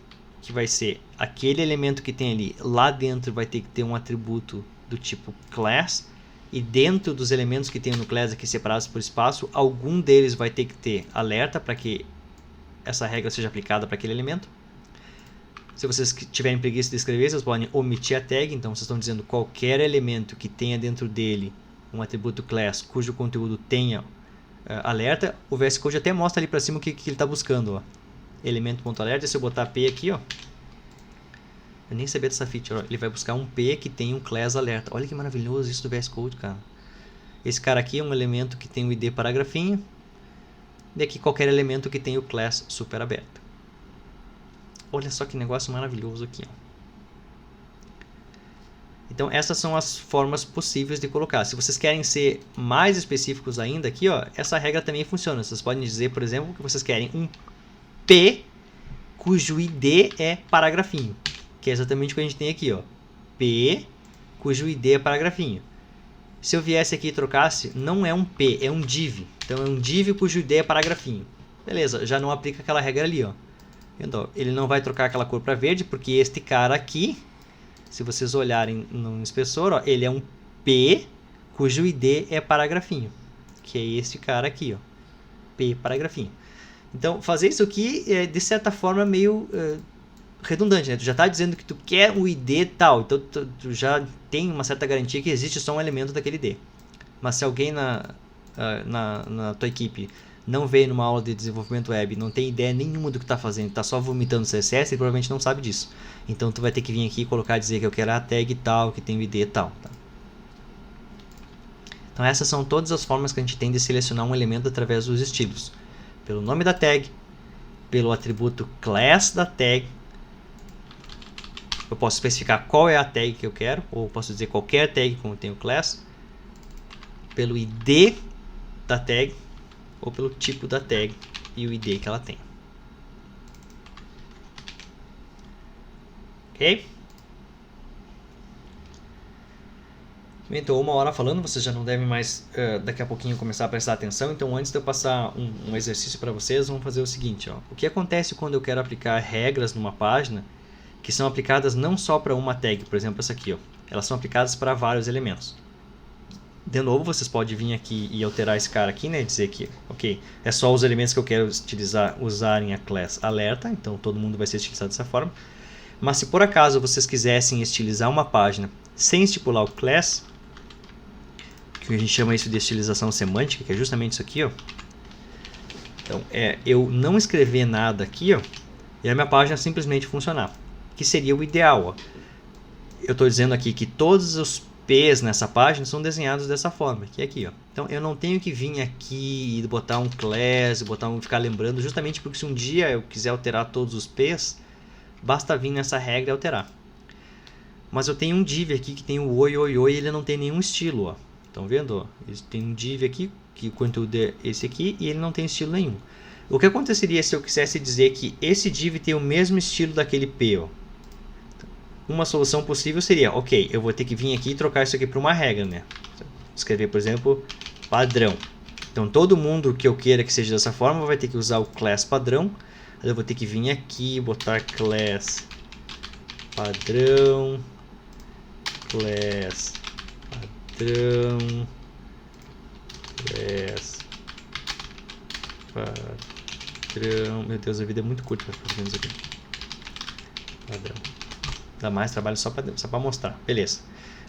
que vai ser aquele elemento que tem ali, lá dentro vai ter que ter um atributo do tipo class, e dentro dos elementos que tem no class aqui separados por espaço, algum deles vai ter que ter alerta para que essa regra seja aplicada para aquele elemento. Se vocês tiverem preguiça de escrever, vocês podem omitir a tag. Então, vocês estão dizendo qualquer elemento que tenha dentro dele um atributo class cujo conteúdo tenha alerta. O VS Code até mostra ali para cima o que ele está buscando. Ó. Elemento.alerta. Se eu botar P aqui, ó, eu nem sabia dessa feature. Ó, ele vai buscar um P que tem um class alerta. Olha que maravilhoso isso do VS Code, cara. Esse cara aqui é um elemento que tem o ID paragrafinho. e aqui qualquer elemento que tenha o class super aberto. Olha só que negócio maravilhoso aqui, ó. Então essas são as formas possíveis de colocar. Se vocês querem ser mais específicos ainda aqui, ó, essa regra também funciona. Vocês podem dizer, por exemplo, que vocês querem um P cujo ID é paragrafinho, que é exatamente o que a gente tem aqui, ó. P cujo ID é paragrafinho. Se eu viesse aqui e trocasse, não é um P, é um div. Então é um div cujo ID é paragrafinho. Beleza, já não aplica aquela regra ali, ó. Então, ele não vai trocar aquela cor para verde, porque este cara aqui, se vocês olharem no inspetor, ó, ele é um P cujo ID é paragrafinho, que é este cara aqui, ó, P paragrafinho. Então, fazer isso aqui é, de certa forma, meio redundante, né? Tu já está dizendo que tu quer o ID tal, então tu já tem uma certa garantia que existe só um elemento daquele ID. Mas se alguém na tua equipe não veio numa aula de desenvolvimento web, não tem ideia nenhuma do que está fazendo, está só vomitando CSS, ele provavelmente não sabe disso. Então tu vai ter que vir aqui e colocar, dizer que eu quero a tag tal, que tem o ID tal. Tá? Então essas são todas as formas que a gente tem de selecionar um elemento através dos estilos. Pelo nome da tag, pelo atributo class da tag. Eu posso especificar qual é a tag que eu quero, ou posso dizer qualquer tag como tem o class. Pelo ID da tag, ou pelo tipo da tag e o ID que ela tem. Ok? Então, 1 hora falando, vocês já não devem mais daqui a pouquinho começar a prestar atenção. Então, antes de eu passar um exercício para vocês, vamos fazer o seguinte. Ó. O que acontece quando eu quero aplicar regras numa página que são aplicadas não só para uma tag, por exemplo, essa aqui. Ó. Elas são aplicadas para vários elementos. De novo, vocês podem vir aqui e alterar esse cara aqui, né? Dizer que, ok, é só os elementos que eu quero usarem a class alerta, então todo mundo vai ser estilizado dessa forma. Mas se por acaso vocês quisessem estilizar uma página sem estipular o class, que a gente chama isso de estilização semântica, que é justamente isso aqui, ó. Então, eu não escrever nada aqui, ó, e a minha página simplesmente funcionar, que seria o ideal, ó. Eu estou dizendo aqui que todos os P's nessa página são desenhados dessa forma, que é aqui, ó. Então eu não tenho que vir aqui e botar um class, ficar lembrando, justamente porque se um dia eu quiser alterar todos os P's, basta vir nessa regra e alterar. Mas eu tenho um div aqui que tem o oi e ele não tem nenhum estilo, ó. Estão vendo? Ó? Tem um div aqui, que o conteúdo é esse aqui, e ele não tem estilo nenhum. O que aconteceria se eu quisesse dizer que esse div tem o mesmo estilo daquele P, ó? Uma solução possível seria, ok, eu vou ter que vir aqui e trocar isso aqui para uma regra, né? Escrever, por exemplo, padrão. Então, todo mundo que eu queira que seja dessa forma vai ter que usar o class padrão. Eu vou ter que vir aqui e botar class padrão, class padrão, class padrão. Meu Deus, a vida é muito curta para fazer isso aqui. Padrão. Dá mais trabalho só para mostrar. Beleza.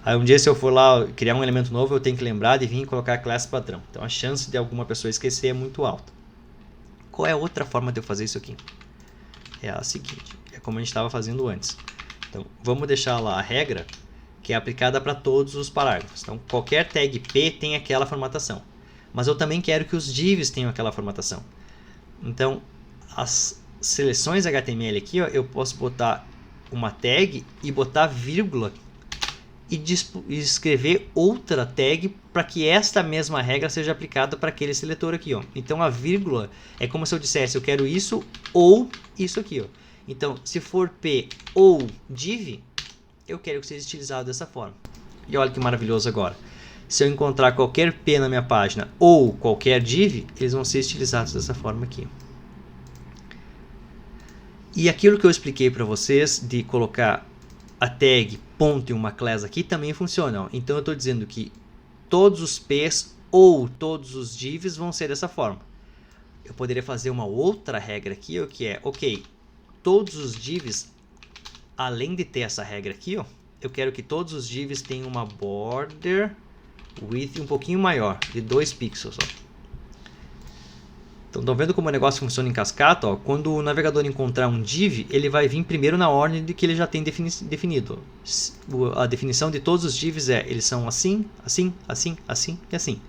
Aí um dia se eu for lá criar um elemento novo, eu tenho que lembrar de vir e colocar a classe padrão. Então a chance de alguma pessoa esquecer é muito alta. Qual é a outra forma de eu fazer isso aqui? É a seguinte. É como a gente estava fazendo antes. Então vamos deixar lá a regra que é aplicada para todos os parágrafos. Então qualquer tag P tem aquela formatação. Mas eu também quero que os divs tenham aquela formatação. Então as seleções HTML aqui, ó, eu posso botar uma tag e botar vírgula e escrever outra tag para que esta mesma regra seja aplicada para aquele seletor aqui, ó. Então a vírgula é como se eu dissesse eu quero isso ou isso aqui, ó. Então se for P ou div, eu quero que seja estilizado dessa forma. E olha que maravilhoso agora. Se eu encontrar qualquer P na minha página ou qualquer div, eles vão ser estilizados dessa forma aqui. E aquilo que eu expliquei para vocês de colocar a tag ponto e uma class aqui também funciona. Ó. Então eu estou dizendo que todos os P's ou todos os divs vão ser dessa forma. Eu poderia fazer uma outra regra aqui, ó, que é, ok, todos os divs, além de ter essa regra aqui, ó, eu quero que todos os divs tenham uma border width um pouquinho maior, de 2 pixels. Ó. Então, estão vendo como o negócio funciona em cascata? Ó? Quando o navegador encontrar um div, ele vai vir primeiro na ordem de que ele já tem definido. A definição de todos os divs é, eles são assim, assim, assim, assim e assim.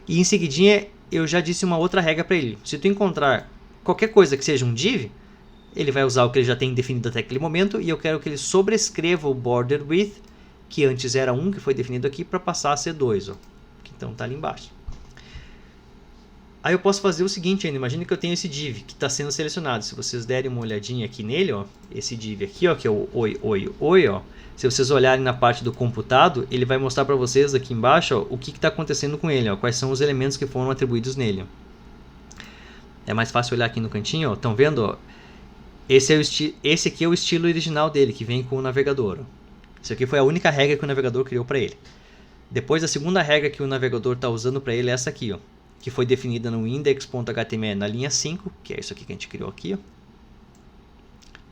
E em seguidinha eu já disse uma outra regra para ele. Se tu encontrar qualquer coisa que seja um div, ele vai usar o que ele já tem definido até aquele momento, e eu quero que ele sobrescreva o border width, que antes era 1, que foi definido aqui, para passar a ser 2, ó, que então está ali embaixo. Aí eu posso fazer o seguinte ainda, imagina que eu tenho esse div que está sendo selecionado. Se vocês derem uma olhadinha aqui nele, ó, esse div aqui, ó, que é o oi, oi, oi, ó, se vocês olharem na parte do computado, ele vai mostrar para vocês aqui embaixo, ó, o que está acontecendo com ele, ó, quais são os elementos que foram atribuídos nele. Ó. É mais fácil olhar aqui no cantinho, estão vendo? Ó, esse aqui é o estilo original dele, que vem com o navegador. Ó. Isso aqui foi a única regra que o navegador criou para ele. Depois, a segunda regra que o navegador está usando para ele é essa aqui, ó, que foi definida no index.html na linha 5, que é isso aqui que a gente criou aqui. Ó.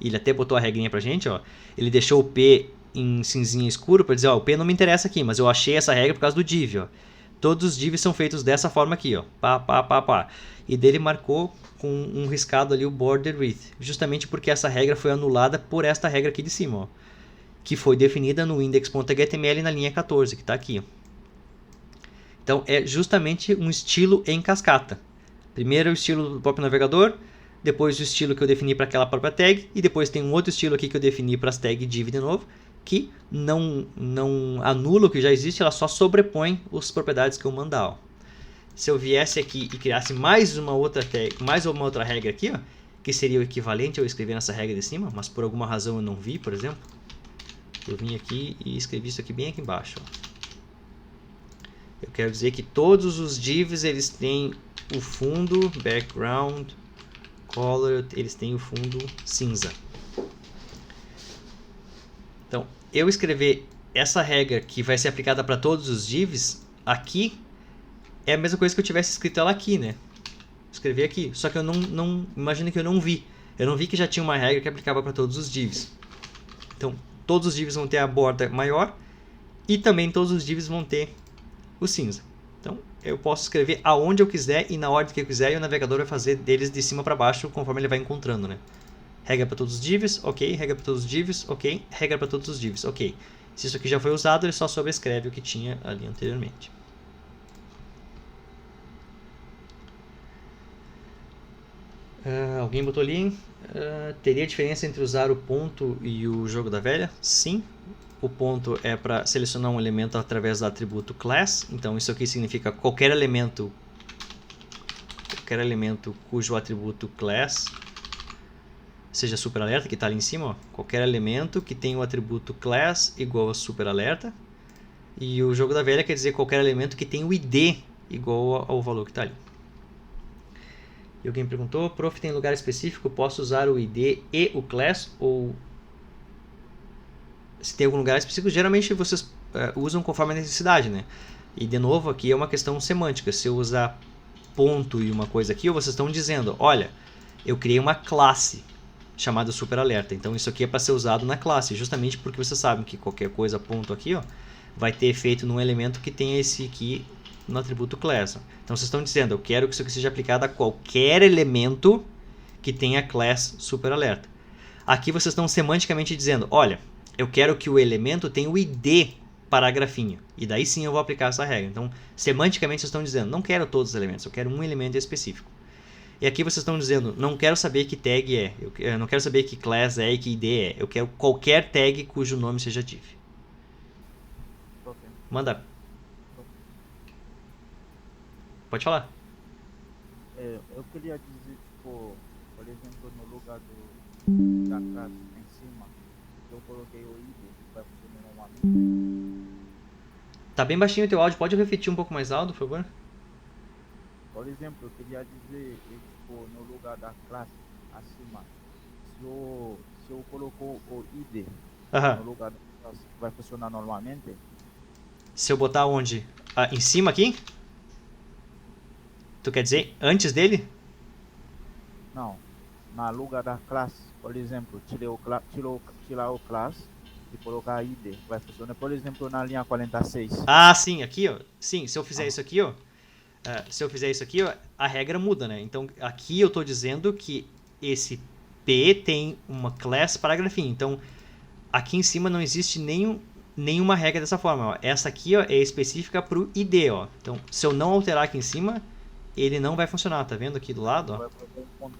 Ele até botou a regrinha pra gente, ó. Ele deixou o P em cinzinha escuro para dizer, ó, o P não me interessa aqui, mas eu achei essa regra por causa do div, ó. Todos os divs são feitos dessa forma aqui, ó. Pá, pá, pá, pá. E dele marcou com um riscado ali o border width, justamente porque essa regra foi anulada por esta regra aqui de cima, ó, que foi definida no index.html na linha 14, que está aqui, ó. Então, é justamente um estilo em cascata. Primeiro o estilo do próprio navegador, depois o estilo que eu defini para aquela própria tag, e depois tem um outro estilo aqui que eu defini para as tags div de novo, que não anula o que já existe, ela só sobrepõe as propriedades que eu mandar. Ó. Se eu viesse aqui e criasse mais uma outra tag, mais uma outra regra aqui, ó, que seria o equivalente a eu escrever nessa regra de cima, mas por alguma razão eu não vi, por exemplo, eu vim aqui e escrevi isso aqui bem aqui embaixo. Ó. Eu quero dizer que todos os divs eles têm o fundo, background, color, eles têm o fundo cinza. Então, eu escrever essa regra que vai ser aplicada para todos os divs, aqui é a mesma coisa que eu tivesse escrito ela aqui, né? Escrever aqui, só que eu não imagina que eu não vi. Eu não vi que já tinha uma regra que aplicava para todos os divs. Então, todos os divs vão ter a borda maior e também todos os divs vão ter o cinza. Então, eu posso escrever aonde eu quiser e na ordem que eu quiser, e o navegador vai fazer deles de cima para baixo conforme ele vai encontrando, né? Regra para todos os divs, ok. Regra para todos os divs, ok. Regra para todos os divs, ok. Se isso aqui já foi usado, ele só sobrescreve o que tinha ali anteriormente. Alguém botou ali? Teria diferença entre usar o ponto e o jogo da velha? Sim. O ponto é para selecionar um elemento através do atributo class. Então isso aqui significa qualquer elemento cujo atributo class seja super alerta, que está ali em cima. Ó. Qualquer elemento que tenha o atributo class igual a super alerta. E o jogo da velha quer dizer qualquer elemento que tenha o ID igual ao valor que está ali. E alguém perguntou, prof, tem lugar específico? Posso usar o ID e o class? Ou se tem algum lugar específico, geralmente vocês usam conforme a necessidade, né? E de novo, aqui é uma questão semântica. Se eu usar ponto e uma coisa aqui, vocês estão dizendo, olha, eu criei uma classe chamada super alerta. Então isso aqui é para ser usado na classe, justamente porque vocês sabem que qualquer coisa ponto aqui, ó, vai ter efeito num elemento que tenha esse aqui no atributo class. Então vocês estão dizendo, eu quero que isso aqui seja aplicado a qualquer elemento que tenha class super alerta. Aqui vocês estão semanticamente dizendo, olha, eu quero que o elemento tenha o ID parágrafinho. E daí sim eu vou aplicar essa regra. Então, semanticamente vocês estão dizendo, não quero todos os elementos, eu quero um elemento específico. E aqui vocês estão dizendo, não quero saber que tag é, eu não quero saber que class é e que ID é, eu quero qualquer tag cujo nome seja div.
Okay.
Manda. Pode falar.
Eu queria dizer, tipo, por exemplo, no lugar da classe em cima, eu coloquei o ID, vai funcionar normalmente.
Tá bem baixinho o teu áudio, pode repetir um pouco mais alto, por favor?
Por exemplo, eu queria dizer, tipo, no lugar da classe acima, se eu colocou o ID no lugar da classe, vai funcionar normalmente?
Se eu botar onde? Em cima aqui? Tu quer dizer antes dele?
Não, na lugar da classe, por exemplo, tirar o class e colocar ID, vai funcionar, por exemplo, na linha 46.
Ah, sim, aqui, ó. Sim, se eu fizer isso aqui, ó. A regra muda, né? Então, aqui eu estou dizendo que esse P tem uma class paragrafinho. Então, aqui em cima não existe nenhuma regra dessa forma. Ó. Essa aqui, ó, é específica para o ID, ó. Então, se eu não alterar aqui em cima, ele não vai funcionar, tá vendo aqui do lado? Ó?
Vai fazer um ponto.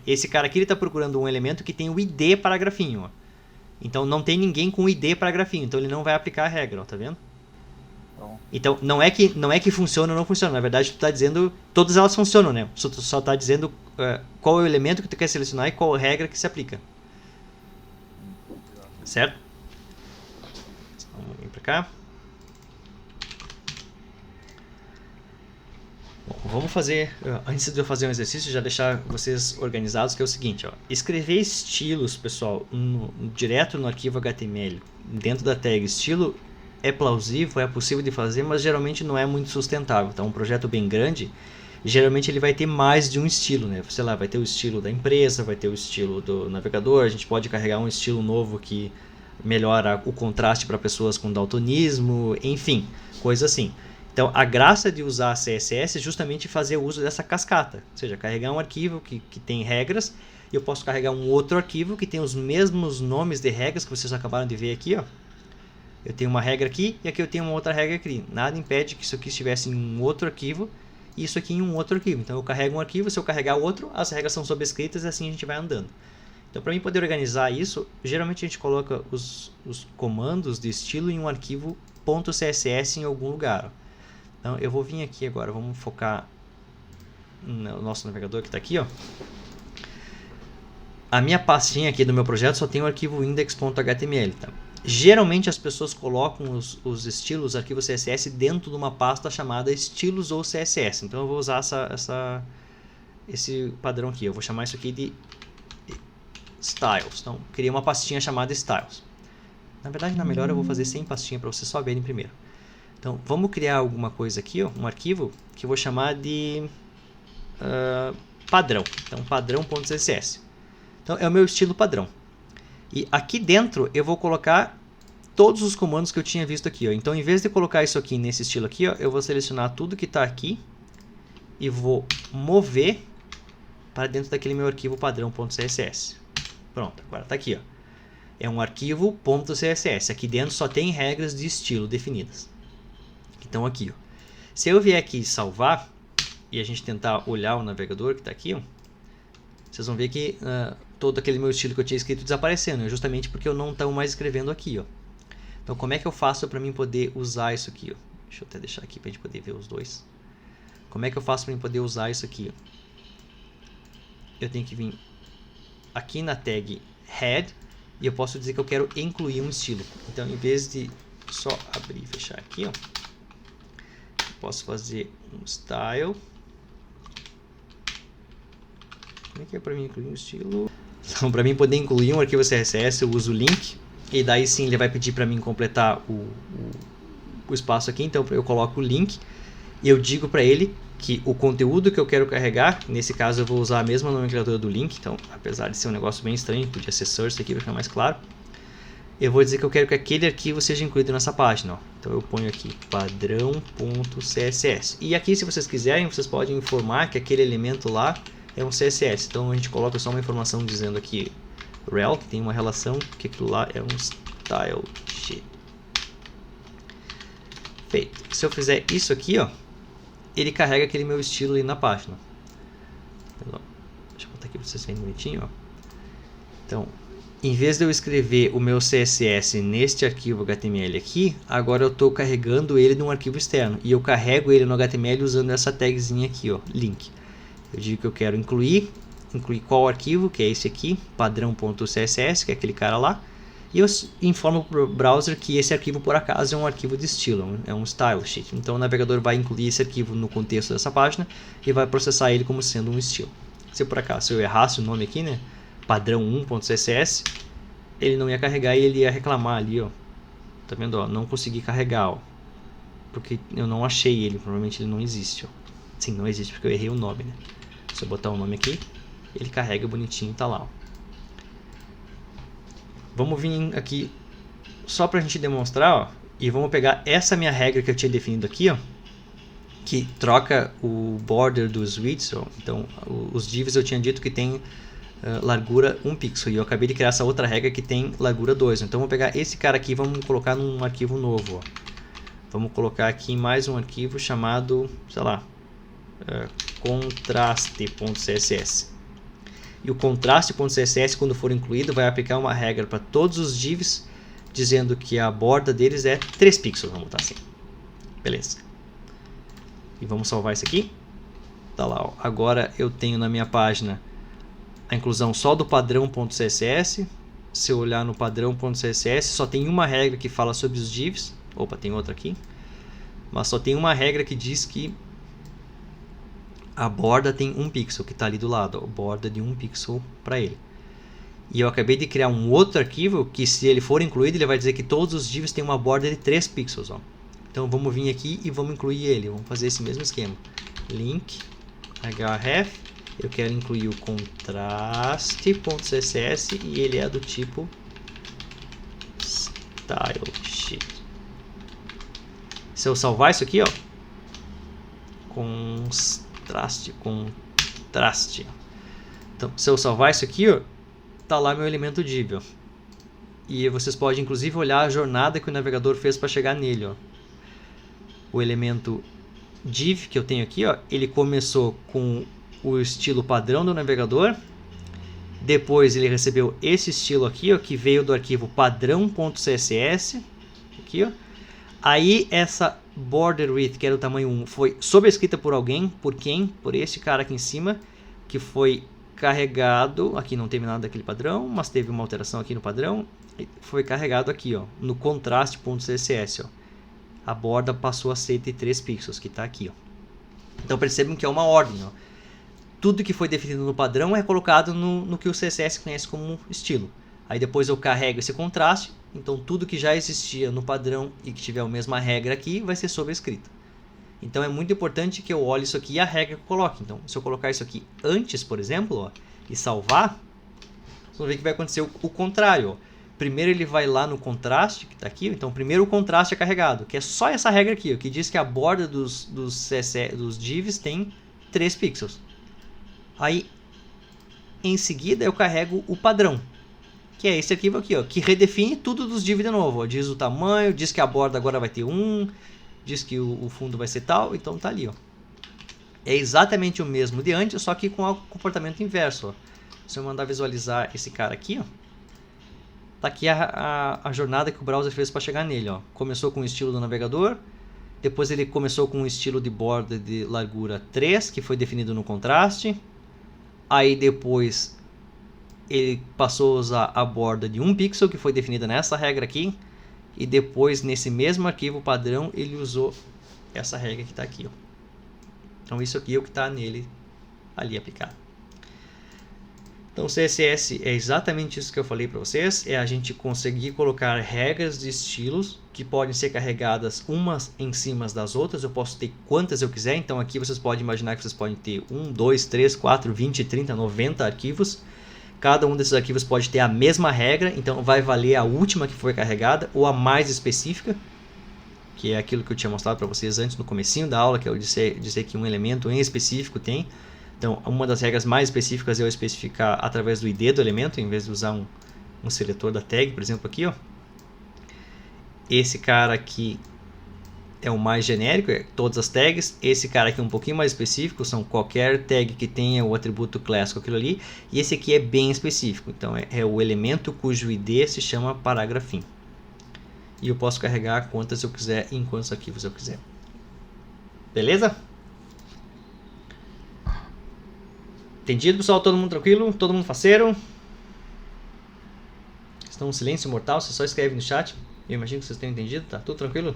Esse cara aqui ele tá procurando um elemento que tem o ID para grafinho, ó. Então não tem ninguém com ID para grafinho, então ele não vai aplicar a regra, ó, tá vendo? Então não é que funciona ou não funciona, na verdade tu tá dizendo, todas elas funcionam, né? Tu só tá dizendo qual é o elemento que tu quer selecionar e qual a regra que se aplica. Certo? Vamos vir pra cá. Bom, vamos fazer, antes de eu fazer um exercício, já deixar vocês organizados, que é o seguinte, ó, escrever estilos, pessoal, direto no arquivo HTML, dentro da tag estilo, é plausível, é possível de fazer, mas geralmente não é muito sustentável. Então, um projeto bem grande, geralmente ele vai ter mais de um estilo, né? Sei lá, vai ter o estilo da empresa, vai ter o estilo do navegador, a gente pode carregar um estilo novo que melhora o contraste para pessoas com daltonismo, enfim, coisa assim. Então, a graça de usar CSS é justamente fazer o uso dessa cascata, ou seja, carregar um arquivo que tem regras, e eu posso carregar um outro arquivo que tem os mesmos nomes de regras que vocês acabaram de ver aqui, ó. Eu tenho uma regra aqui e aqui eu tenho uma outra regra aqui. Nada impede que isso aqui estivesse em um outro arquivo e isso aqui em um outro arquivo. Então eu carrego um arquivo, se eu carregar outro, as regras são sobrescritas e assim a gente vai andando. Então para mim poder organizar isso, geralmente a gente coloca os comandos de estilo em um arquivo .css em algum lugar. Então eu vou vir aqui agora, vamos focar no nosso navegador que está aqui, ó. A minha pastinha aqui do meu projeto só tem o arquivo index.html, tá? Geralmente as pessoas colocam os estilos, arquivos CSS, dentro de uma pasta chamada estilos ou CSS. Então eu vou usar esse padrão aqui. Eu vou chamar isso aqui de styles. Então criei uma pastinha chamada styles. Na verdade, na melhor eu vou fazer sem pastinha para vocês só verem primeiro. Então vamos criar alguma coisa aqui, ó, um arquivo que eu vou chamar de padrão. Então padrão.css. Então é o meu estilo padrão. E aqui dentro eu vou colocar todos os comandos que eu tinha visto aqui, ó. Então, em vez de colocar isso aqui nesse estilo aqui, ó, eu vou selecionar tudo que está aqui e vou mover para dentro daquele meu arquivo padrão.css. Pronto, agora está aqui, ó. É um arquivo .css. Aqui dentro só tem regras de estilo definidas. Então aqui, ó. Se eu vier aqui salvar e a gente tentar olhar o navegador que está aqui, ó, vocês vão ver que todo aquele meu estilo que eu tinha escrito desaparecendo, justamente porque eu não estou mais escrevendo aqui, ó. Então como é que eu faço para mim poder usar isso aqui, ó? Deixa eu até deixar aqui para a gente poder ver os dois. Como é que eu faço para mim poder usar isso aqui, ó? Eu tenho que vir aqui na tag head e eu posso dizer que eu quero incluir um estilo. Então em vez de só abrir e fechar aqui, ó, eu posso fazer um style. Como é que é para mim incluir um estilo? Então, para mim poder incluir um arquivo CSS, eu uso o link. E daí sim ele vai pedir para mim completar o espaço aqui. Então eu coloco o link e eu digo para ele que o conteúdo que eu quero carregar, nesse caso eu vou usar a mesma nomenclatura do link. Então, apesar de ser um negócio bem estranho, podia ser source aqui para ficar mais claro. Eu vou dizer que eu quero que aquele arquivo seja incluído nessa página, ó. Então eu ponho aqui padrão.css. E aqui, se vocês quiserem, vocês podem informar que aquele elemento lá é um CSS. Então a gente coloca só uma informação dizendo aqui rel, que tem uma relação, que aquilo lá é um style sheet. Feito. Se eu fizer isso aqui, ó, ele carrega aquele meu estilo ali na página. Deixa eu botar aqui para vocês verem bonitinho, ó. Então, em vez de eu escrever o meu CSS neste arquivo HTML aqui, agora eu estou carregando ele num arquivo externo. E eu carrego ele no HTML usando essa tagzinha aqui, ó, link. Eu digo que eu quero incluir qual arquivo, que é esse aqui, padrão.css, que é aquele cara lá. E eu informo para o browser que esse arquivo, por acaso, é um arquivo de estilo, é um style sheet. Então o navegador vai incluir esse arquivo no contexto dessa página e vai processar ele como sendo um estilo. Se por acaso eu errasse o nome aqui, né, padrão1.css, ele não ia carregar e ele ia reclamar ali, ó. Tá vendo, ó? Não consegui carregar, ó. Porque eu não achei ele, provavelmente ele não existe, ó. Sim, não existe porque eu errei o nome, né? Se eu botar o nome aqui, ele carrega bonitinho e tá lá, ó. Vamos vir aqui só pra gente demonstrar, ó, e vamos pegar essa minha regra que eu tinha definido aqui, ó, que troca o border dos widths, ó. Então os divs eu tinha dito que tem largura 1 pixel e eu acabei de criar essa outra regra que tem largura 2. Então vamos pegar esse cara aqui e vamos colocar num arquivo novo, ó. Vamos colocar aqui mais um arquivo chamado, sei lá, contraste.css. E o contraste.css, quando for incluído, vai aplicar uma regra para todos os divs, dizendo que a borda deles é 3 pixels, vamos botar assim. Beleza. E vamos salvar isso aqui. Tá lá, ó. Agora eu tenho na minha página a inclusão só do padrão.css. Se eu olhar no padrão.css, só tem uma regra que fala sobre os divs. Opa, tem outra aqui. Mas só tem uma regra que diz que a borda tem 1 pixel, que está ali do lado, ó, borda de 1 pixel para ele. E eu acabei de criar um outro arquivo que, se ele for incluído, ele vai dizer que todos os divs têm uma borda de 3 pixels. Ó. Então vamos vir aqui e vamos incluir ele. Vamos fazer esse mesmo esquema. Link, href, eu quero incluir o contraste.css e ele é do tipo stylesheet. Se eu salvar isso aqui, ó, contraste. Então, se eu salvar isso aqui, ó, tá lá meu elemento div, ó. E vocês podem inclusive olhar a jornada que o navegador fez para chegar nele, ó. O elemento div que eu tenho aqui, ó, ele começou com o estilo padrão do navegador. Depois ele recebeu esse estilo aqui, ó, que veio do arquivo padrão.css, aqui, ó. Aí essa border width, que era o tamanho 1, foi sobrescrita por alguém. Por quem? Por esse cara aqui em cima, que foi carregado. Aqui não teve nada daquele padrão, mas teve uma alteração aqui no padrão. Foi carregado aqui, ó, no contraste.css. Ó. A borda passou a ser de 3 pixels, que está aqui. Ó. Então percebam que é uma ordem. Ó. Tudo que foi definido no padrão é colocado no que o CSS conhece como estilo. Aí depois eu carrego esse contraste. Então tudo que já existia no padrão e que tiver a mesma regra aqui vai ser sobrescrito. Então é muito importante que eu olhe isso aqui e a regra que eu coloque. Então se eu colocar isso aqui antes, por exemplo, ó, e salvar, vocês vão ver que vai acontecer o contrário. Ó. Primeiro ele vai lá no contraste, que está aqui. Então primeiro o contraste é carregado, que é só essa regra aqui, ó, que diz que a borda dos divs tem 3 pixels. Aí em seguida eu carrego o padrão, que é esse arquivo aqui, ó, que redefine tudo dos divs de novo. Ó. Diz o tamanho, diz que a borda agora vai ter 1, diz que o fundo vai ser tal, então tá ali. Ó. É exatamente o mesmo de antes, só que com o comportamento inverso. Ó. Se eu mandar visualizar esse cara aqui, ó, tá aqui a jornada que o browser fez para chegar nele. Ó. Começou com o estilo do navegador, depois ele começou com um estilo de borda de largura 3, que foi definido no contraste. Aí depois ele passou a usar a borda de 1 pixel, que foi definida nessa regra aqui. E depois, nesse mesmo arquivo padrão, ele usou essa regra que está aqui. Ó. Então isso aqui é o que está nele ali aplicado. Então o CSS é exatamente isso que eu falei para vocês. É a gente conseguir colocar regras de estilos que podem ser carregadas umas em cima das outras. Eu posso ter quantas eu quiser. Então aqui vocês podem imaginar que vocês podem ter 1, 2, 3, 4, 20, 30, 90 arquivos. Cada um desses arquivos pode ter a mesma regra, então vai valer a última que foi carregada ou a mais específica, que é aquilo que eu tinha mostrado para vocês antes no comecinho da aula, que eu dizer que um elemento em específico tem. Então, uma das regras mais específicas é eu especificar através do ID do elemento, em vez de usar um seletor da tag, por exemplo, aqui. Ó. Esse cara aqui é o mais genérico, é todas as tags. Esse cara aqui é um pouquinho mais específico, são qualquer tag que tenha o atributo class com aquilo ali. E esse aqui é bem específico, então é o elemento cujo ID se chama paragrafim. E eu posso carregar quantas eu quiser em quantos arquivos eu quiser. Beleza? Entendido, pessoal? Todo mundo tranquilo? Todo mundo faceiro? Estão em silêncio mortal, você só escreve no chat. Eu imagino que vocês tenham entendido, tá? Tudo tranquilo?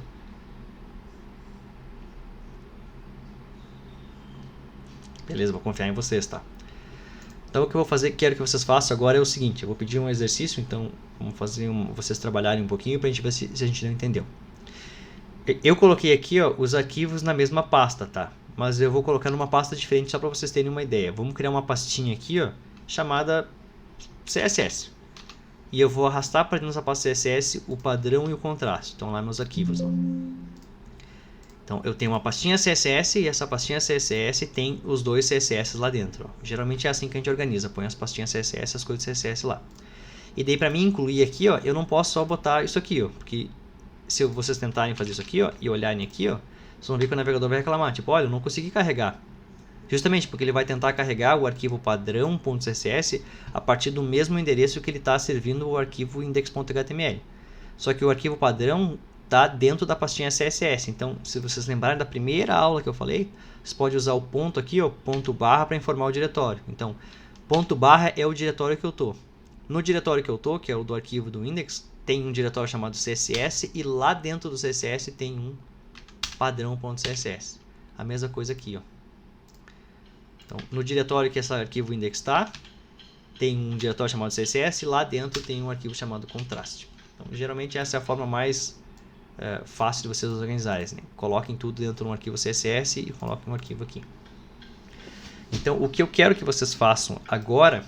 Beleza, vou confiar em vocês, tá? Então o que eu vou fazer, quero que vocês façam agora é o seguinte. Eu vou pedir um exercício, então vamos fazer vocês trabalharem um pouquinho pra gente ver se a gente não entendeu. Eu coloquei aqui, ó, os arquivos na mesma pasta, tá? Mas eu vou colocar numa pasta diferente só para vocês terem uma ideia. Vamos criar uma pastinha aqui, ó, chamada CSS. E eu vou arrastar para dentro dessa pasta CSS o padrão e o contraste. Então lá meus arquivos, ó. Então eu tenho uma pastinha CSS e essa pastinha CSS tem os dois CSS lá dentro. Ó. Geralmente é assim que a gente organiza, põe as pastinhas CSS e as coisas CSS lá. E daí para mim incluir aqui, ó, eu não posso só botar isso aqui, ó, porque se vocês tentarem fazer isso aqui, ó, e olharem aqui, ó, vocês vão ver que o navegador vai reclamar, tipo, olha, eu não consegui carregar. Justamente porque ele vai tentar carregar o arquivo padrão.css a partir do mesmo endereço que ele está servindo o arquivo index.html. Só que o arquivo padrão está dentro da pastinha CSS. Então, se vocês lembrarem da primeira aula que eu falei, você pode usar o ponto aqui, ó, ponto barra, para informar o diretório. Então, ponto barra é o diretório que eu estou. No diretório que eu estou, que é o do arquivo do index, tem um diretório chamado CSS e lá dentro do CSS tem um padrão.css. A mesma coisa aqui, ó. Então, no diretório que esse arquivo index está, tem um diretório chamado CSS e lá dentro tem um arquivo chamado contraste. Então, geralmente essa é a forma mais fácil de vocês organizarem, né? Coloquem tudo dentro de um arquivo CSS e coloquem um arquivo aqui. Então, o que eu quero que vocês façam agora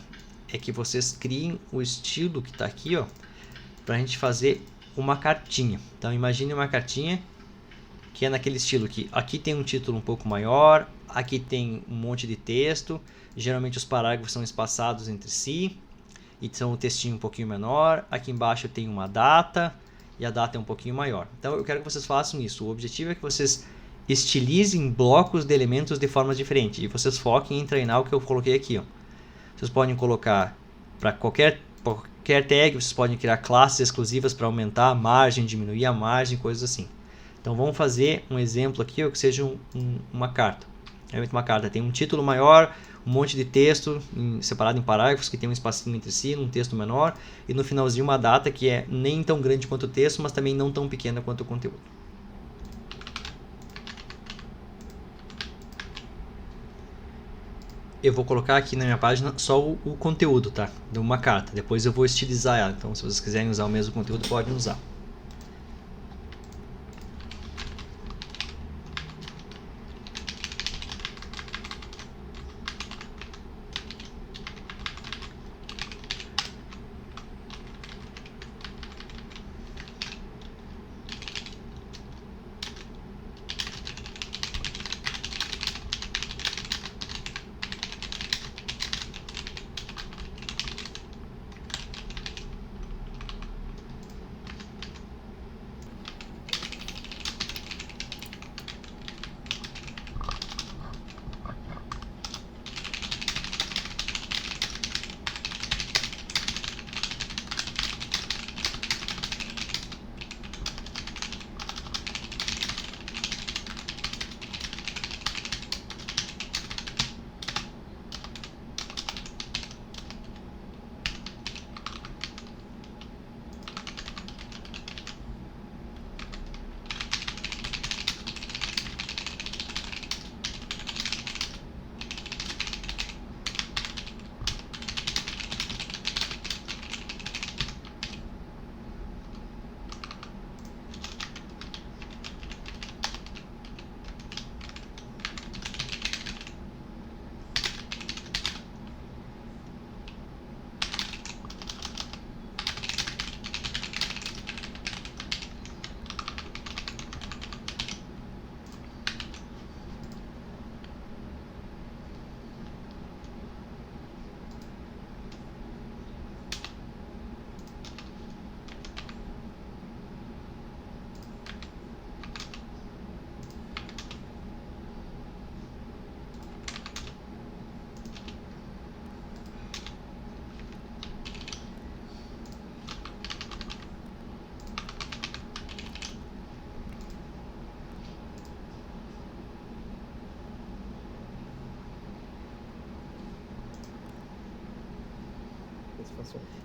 é que vocês criem o estilo que está aqui, ó, para a gente fazer uma cartinha. Então, imagine uma cartinha que é naquele estilo que aqui tem um título um pouco maior, aqui tem um monte de texto, geralmente os parágrafos são espaçados entre si, e são um textinho um pouquinho menor, aqui embaixo tem uma data, e a data é um pouquinho maior. Então eu quero que vocês façam isso, o objetivo é que vocês estilizem blocos de elementos de forma diferente, e vocês foquem em treinar o que eu coloquei aqui, ó. Vocês podem colocar para qualquer tag, vocês podem criar classes exclusivas para aumentar a margem, diminuir a margem, coisas assim. Então vamos fazer um exemplo aqui, ó, que seja uma carta. Uma carta tem um título maior, um monte de texto separado em parágrafos que tem um espacinho entre si, um texto menor, e no finalzinho uma data que é nem tão grande quanto o texto, mas também não tão pequena quanto o conteúdo. Eu vou colocar aqui na minha página só o conteúdo, tá? De uma carta. Depois eu vou estilizar ela. Então, se vocês quiserem usar o mesmo conteúdo, podem usar.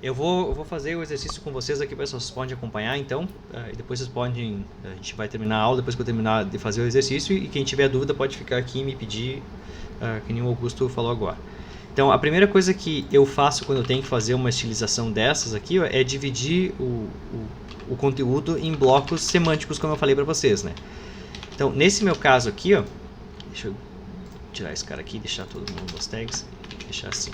Eu vou fazer o exercício com vocês aqui, pessoal. Vocês podem acompanhar, então. E depois vocês podem... A gente vai terminar a aula depois que eu terminar de fazer o exercício. E quem tiver dúvida pode ficar aqui e me pedir, que nem o Augusto falou agora. Então, a primeira coisa que eu faço quando eu tenho que fazer uma estilização dessas aqui, ó, é dividir o conteúdo em blocos semânticos, como eu falei para vocês, né? Então, nesse meu caso aqui, ó, deixa eu tirar esse cara aqui, deixar todo mundo nos tags, deixar assim.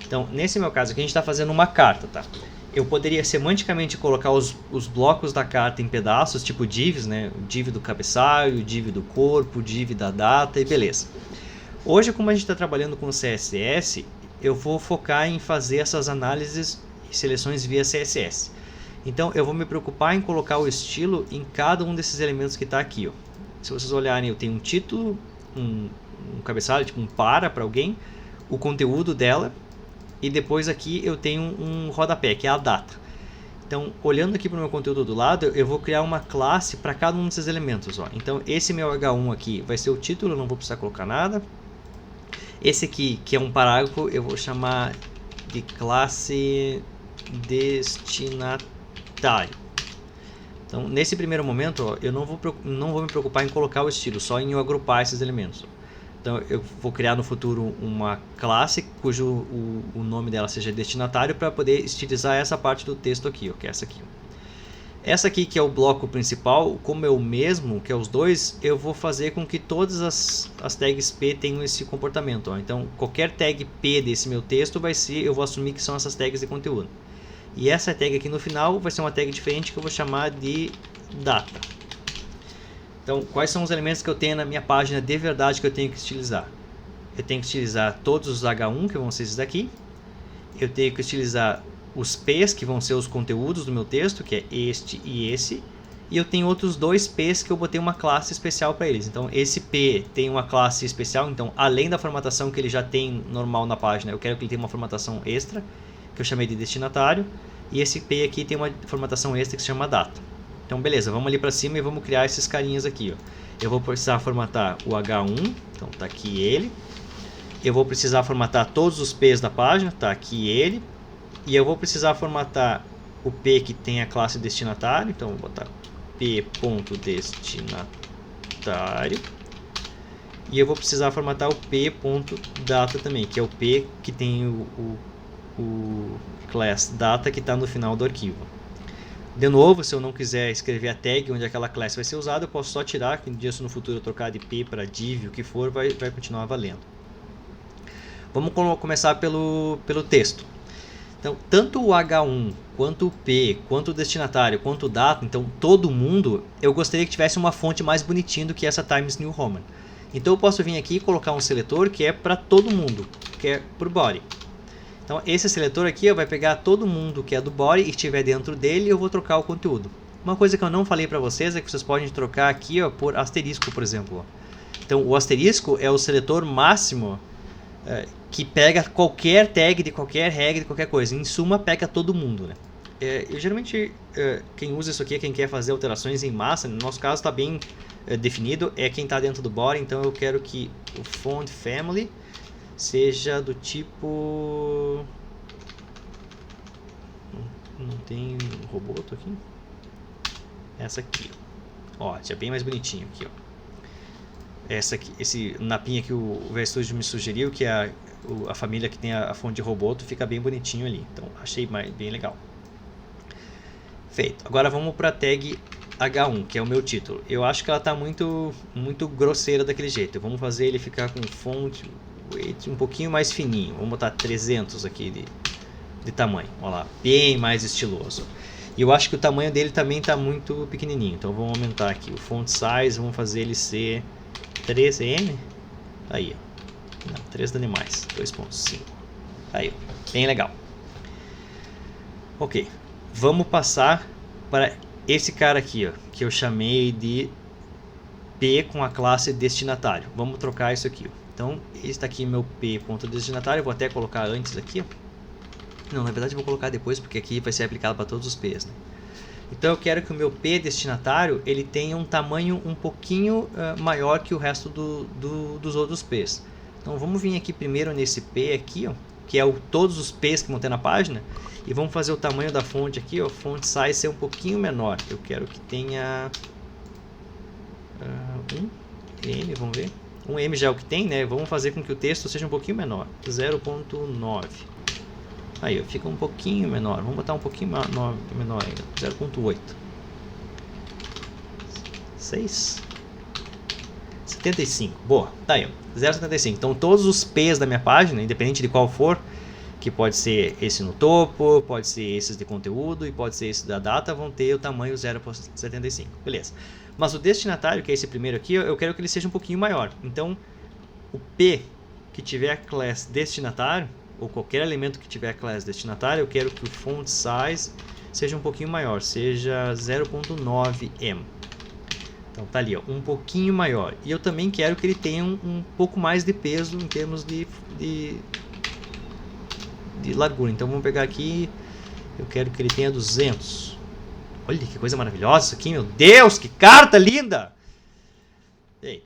Então, nesse meu caso aqui, a gente está fazendo uma carta, tá? Eu poderia semanticamente colocar os blocos da carta em pedaços, tipo divs, né? O div do cabeçalho, o div do corpo, o div da data e beleza. Hoje, como a gente está trabalhando com CSS, eu vou focar em fazer essas análises e seleções via CSS. Então, eu vou me preocupar em colocar o estilo em cada um desses elementos que está aqui, ó. Se vocês olharem, eu tenho um título, um um cabeçalho, tipo um para alguém, o conteúdo dela, e depois aqui eu tenho um rodapé, que é a data. Então, olhando aqui para o meu conteúdo do lado, eu vou criar uma classe para cada um desses elementos. Ó. Então, esse meu H1 aqui vai ser o título, eu não vou precisar colocar nada. Esse aqui, que é um parágrafo, eu vou chamar de classe destinatário. Então, nesse primeiro momento, ó, eu não vou me preocupar em colocar o estilo, só em eu agrupar esses elementos. Então, eu vou criar no futuro uma classe cujo o nome dela seja destinatário para poder estilizar essa parte do texto aqui, ó, que é essa aqui. Essa aqui, que é o bloco principal, como é o mesmo, que é os dois, eu vou fazer com que todas as tags P tenham esse comportamento. Ó. Então, qualquer tag P desse meu texto vai ser, eu vou assumir que são essas tags de conteúdo. E essa tag aqui no final vai ser uma tag diferente que eu vou chamar de data. Então, quais são os elementos que eu tenho na minha página de verdade que eu tenho que estilizar? Eu tenho que estilizar todos os H1, que vão ser esses daqui. Eu tenho que estilizar os P's, que vão ser os conteúdos do meu texto, que é este e esse. E eu tenho outros dois P's que eu botei uma classe especial para eles. Então, esse P tem uma classe especial. Então, além da formatação que ele já tem normal na página, eu quero que ele tenha uma formatação extra, que eu chamei de destinatário. E esse P aqui tem uma formatação extra que se chama data. Então, beleza, vamos ali para cima e vamos criar esses carinhas aqui. Ó. Eu vou precisar formatar o H1, então tá aqui ele. Eu vou precisar formatar todos os P's da página, tá aqui ele. E eu vou precisar formatar o P que tem a classe destinatário, então vou botar p.destinatário. E eu vou precisar formatar o p.data também, que é o P que tem o class data que está no final do arquivo. De novo, se eu não quiser escrever a tag onde aquela classe vai ser usada, eu posso só tirar, que se no futuro eu trocar de P para div, o que for, vai continuar valendo. Vamos começar pelo texto. Então, tanto o H1, quanto o P, quanto o destinatário, quanto o data, então todo mundo, eu gostaria que tivesse uma fonte mais bonitinha do que essa Times New Roman. Então eu posso vir aqui e colocar um seletor que é para todo mundo, que é por body. Então esse seletor aqui vai pegar todo mundo que é do body e estiver dentro dele, eu vou trocar o conteúdo. Uma coisa que eu não falei para vocês é que vocês podem trocar aqui, ó, por asterisco, por exemplo. Ó. Então o asterisco é o seletor máximo que pega qualquer tag de qualquer regra de qualquer coisa. Em suma, pega todo mundo. Né? Eu geralmente, quem usa isso aqui é quem quer fazer alterações em massa. No nosso caso está bem definido, é quem está dentro do body. Então eu quero que o font family seja do tipo... Não tem roboto aqui? Essa aqui. Ó, já bem mais bonitinho aqui, ó. Essa aqui, esse napinha que o VStudio me sugeriu, que é a família que tem a fonte de roboto, fica bem bonitinho ali. Então, achei bem legal. Feito. Agora vamos para a tag H1, que é o meu título. Eu acho que ela está muito grosseira daquele jeito. Vamos fazer ele ficar com fonte weight um pouquinho mais fininho. Vamos botar 300 aqui de tamanho. Olha lá, bem mais estiloso. E eu acho que o tamanho dele também está muito pequenininho. Então vamos aumentar aqui o font size, vamos fazer ele ser 3M. Aí, ó. Não, 3 demais, 2.5. Aí, ó. Bem legal. Ok, vamos passar para esse cara aqui, ó, que eu chamei de P com a classe destinatário. Vamos trocar isso aqui, ó. Então, esse está aqui meu P.destinatário. Vou até colocar antes aqui, ó. Não, na verdade eu vou colocar depois, porque aqui vai ser aplicado para todos os P's, né? Então eu quero que o meu P destinatário ele tenha um tamanho um pouquinho maior que o resto dos outros P's. Então vamos vir aqui primeiro nesse P aqui, ó, que é todos os P's que vão ter na página, e vamos fazer o tamanho da fonte aqui, ó, font size ser um pouquinho menor. Eu quero que tenha um M, vamos ver. Um M já é o que tem, né? Vamos fazer com que o texto seja um pouquinho menor, 0.9. Aí, ó, fica um pouquinho menor. Vamos botar um pouquinho menor ainda, 0.8. 6,75. Boa, tá aí, 0,75. Então todos os P's da minha página, independente de qual for, que pode ser esse no topo, pode ser esses de conteúdo e pode ser esse da data, vão ter o tamanho 0,75. Beleza. Mas o destinatário, que é esse primeiro aqui, eu quero que ele seja um pouquinho maior. Então o P que tiver a classe destinatário, ou qualquer elemento que tiver a classe destinatário, eu quero que o font size seja um pouquinho maior, seja 0.9M. Então tá ali, ó, um pouquinho maior. E eu também quero que ele tenha um pouco mais de peso em termos de largura. Então vamos pegar aqui, eu quero que ele tenha 200. Olha que coisa maravilhosa isso aqui, meu Deus, que carta linda! Eita.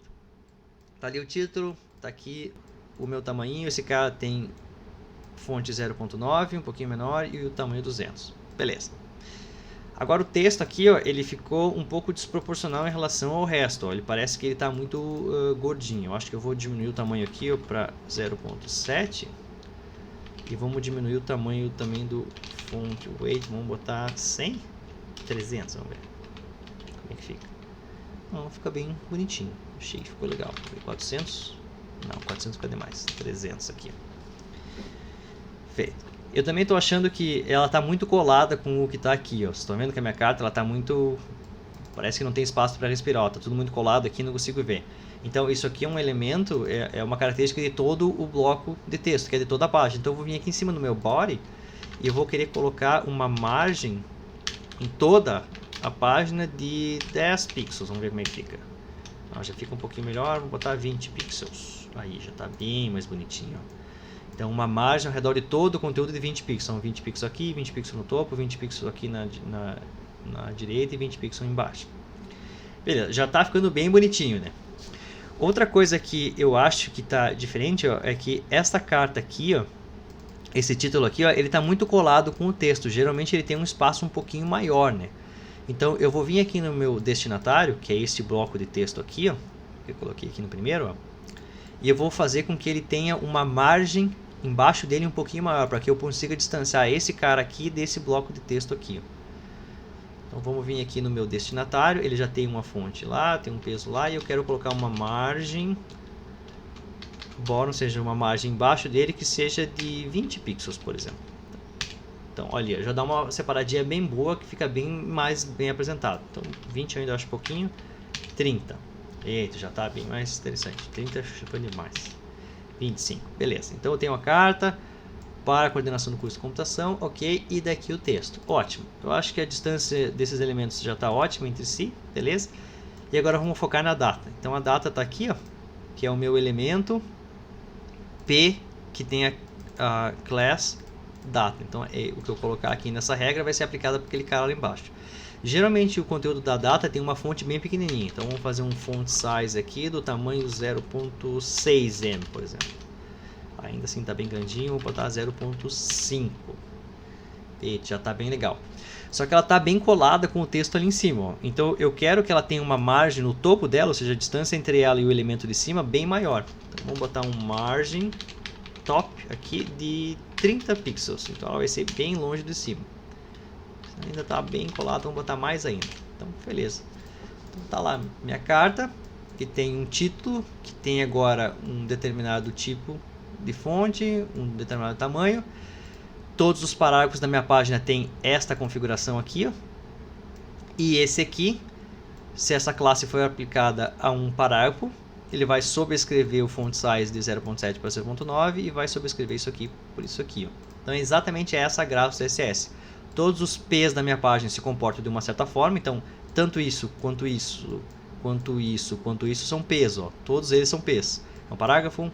Tá ali o título, tá aqui o meu tamanho. Esse cara tem fonte 0.9, um pouquinho menor, e o tamanho 200. Beleza. Agora o texto aqui, ó, ele ficou um pouco desproporcional em relação ao resto. Ó. Ele parece que ele está muito gordinho. Eu acho que eu vou diminuir o tamanho aqui para 0.7. E vamos diminuir o tamanho também do font weight. Vamos botar 100? 300, vamos ver. Como é que fica? Não, fica bem bonitinho. Achei que ficou legal. 400? Não, 400 fica demais. 300 aqui. Feito. Eu também estou achando que ela está muito colada com o que está aqui. Vocês estão vendo que a minha carta está muito... Parece que não tem espaço para respirar. Está tudo muito colado aqui, não consigo ver. Então isso aqui é um elemento, é uma característica de todo o bloco de texto, que é de toda a página. Então eu vou vir aqui em cima do meu body e eu vou querer colocar uma margem em toda a página de 10 pixels. Vamos ver como é que fica. Já fica um pouquinho melhor, vou botar 20 pixels. Aí já está bem mais bonitinho. Então uma margem ao redor de todo o conteúdo de 20 pixels. São 20 pixels aqui, 20 pixels no topo, 20 pixels aqui na direita e 20 pixels embaixo. Beleza, já está ficando bem bonitinho, né? Outra coisa que eu acho que está diferente, ó, é que esta carta aqui, ó, esse título aqui, ó, ele está muito colado com o texto. Geralmente ele tem um espaço um pouquinho maior, né? Então eu vou vir aqui no meu destinatário, que é este bloco de texto aqui, ó, que eu coloquei aqui no primeiro, ó, e eu vou fazer com que ele tenha uma margem embaixo dele um pouquinho maior, para que eu consiga distanciar esse cara aqui desse bloco de texto aqui, ó. Então vamos vir aqui no meu destinatário, ele já tem uma fonte lá, tem um peso lá, e eu quero colocar uma margem, embora seja uma margem embaixo dele, que seja de 20 pixels, por exemplo. Então, olha, já dá uma separadinha bem boa, que fica bem apresentado. Então, 20 eu ainda acho pouquinho, 30. Eita, já está bem mais interessante. 30 chupando demais. 25, beleza. Então eu tenho uma carta para a coordenação do curso de computação, ok, e daqui o texto. Ótimo. Eu acho que a distância desses elementos já está ótima entre si, beleza? E agora vamos focar na data. Então a data está aqui, ó, que é o meu elemento P, que tem a class data. Então o que eu colocar aqui nessa regra vai ser aplicada para aquele cara lá embaixo. Geralmente o conteúdo da data tem uma fonte bem pequenininha, então vamos fazer um font size aqui do tamanho 0.6M, por exemplo. Ainda assim está bem grandinho, vou botar 0.5. Eita, já está bem legal. Só que ela está bem colada com o texto ali em cima, ó. Então eu quero que ela tenha uma margem no topo dela, ou seja, a distância entre ela e o elemento de cima bem maior. Então vamos botar um margem top aqui de 30 pixels, então ela vai ser bem longe de cima. Ainda está bem colado, vamos botar mais ainda. Então, beleza. Então tá lá minha carta, que tem um título, que tem agora um determinado tipo de fonte, um determinado tamanho. Todos os parágrafos da minha página tem esta configuração aqui, ó. E esse aqui, se essa classe for aplicada a um parágrafo, ele vai sobrescrever o font size de 0.7 para 0.9 e vai sobrescrever isso aqui por isso aqui, ó. Então é exatamente essa a grafo CSS. Todos os P's da minha página se comportam de uma certa forma, então tanto isso, quanto isso, quanto isso, quanto isso são P's, ó. Todos eles são P's. Um parágrafo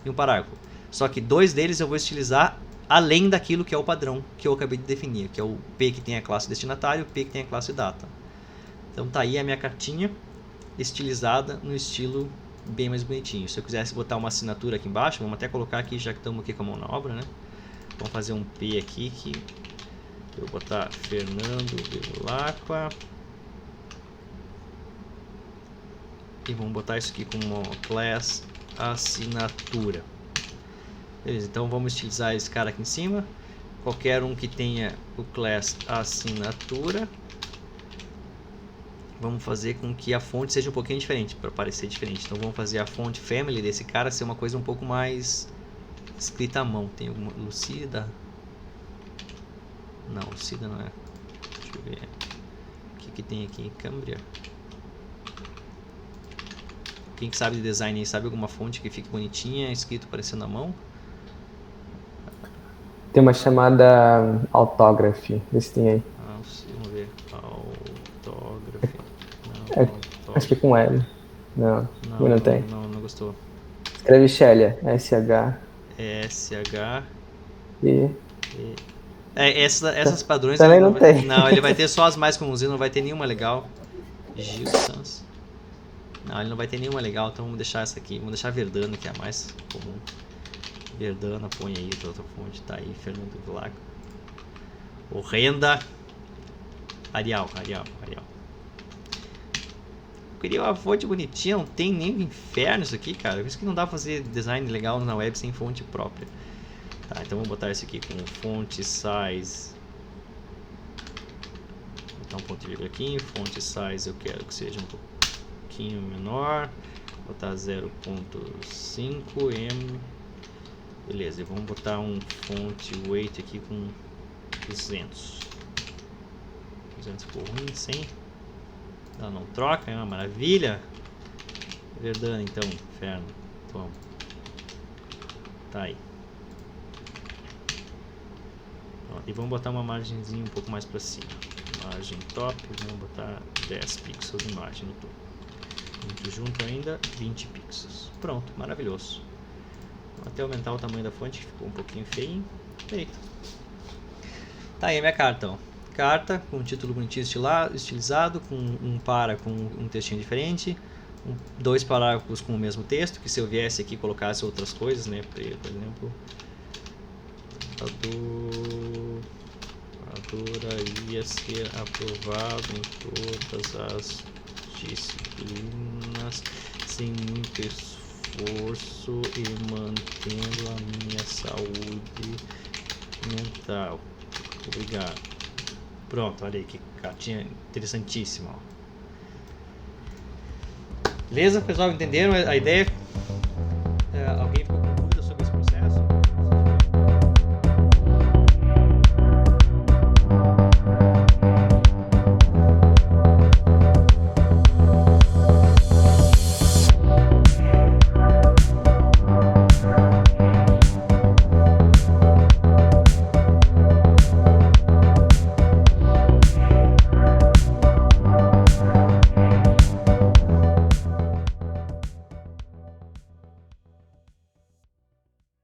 e um parágrafo. Só que dois deles eu vou estilizar além daquilo que é o padrão que eu acabei de definir, que é o P que tem a classe destinatário e o P que tem a classe data. Então tá aí a minha cartinha estilizada no estilo bem mais bonitinho. Se eu quisesse botar uma assinatura aqui embaixo, vamos até colocar aqui, já que estamos aqui com a mão na obra, né? Vamos fazer um P aqui que eu vou botar Fernando Vilacqua. E vamos botar isso aqui como class assinatura. Beleza, então vamos utilizar esse cara aqui em cima. Qualquer um que tenha o class assinatura. Vamos fazer com que a fonte seja um pouquinho diferente, para parecer diferente. Então vamos fazer a fonte family desse cara ser uma coisa um pouco mais escrita à mão. Tem alguma Lucida? Não, Lucida não é. Deixa eu ver. O que tem aqui? Cambria. Quem que sabe de design aí, sabe alguma fonte que fique bonitinha, escrito parecendo à mão?
Tem uma chamada Autography, vê se tem aí.
Vamos ver. Autography. Top.
Acho que é com L. Não, não tem.
Não gostou.
Escreve Shelia, S-H.
S-H...
E...
Essas padrões...
Também
ele
não tem.
Não, ele vai ter só as mais comuns, não vai ter nenhuma legal. Gil Sans. Não, ele não vai ter nenhuma legal, então vamos deixar essa aqui. Vamos deixar a Verdana, que é a mais comum. Verdana, põe aí outra fonte. Tá aí, Fernando Vilago. Horrenda. Arial. Eu queria uma fonte bonitinha, não tem nem inferno isso aqui, cara. Por isso que não dá pra fazer design legal na web sem fonte própria. Tá, então vamos botar isso aqui com fonte size. Vou botar um ponto de vírgula aqui. Fonte size eu quero que seja um pouquinho menor. Vou botar 0.5 m. Beleza, e vamos botar um fonte weight aqui com 200. 200 ficou ruim, 100. Ela não troca, é uma maravilha. Verdana, então, inferno. Vamos. Tá aí. Ó, e vamos botar uma margenzinha um pouco mais para cima. Margem top, vamos botar 10 pixels de margem no topo. Muito junto ainda, 20 pixels. Pronto, maravilhoso. Vou até aumentar o tamanho da fonte, que ficou um pouquinho feio. Feito. Tá aí a minha carta, ó. Carta com um título bonitinho estilizado, com com um textinho diferente, dois parágrafos com o mesmo texto, que se eu viesse aqui e colocasse outras coisas, né, por exemplo, adoraria ser aprovado em todas as disciplinas sem muito esforço e mantendo a minha saúde mental. Obrigado. Pronto, olha aí que cartinha interessantíssima. Ó. Beleza, pessoal? Entenderam a ideia?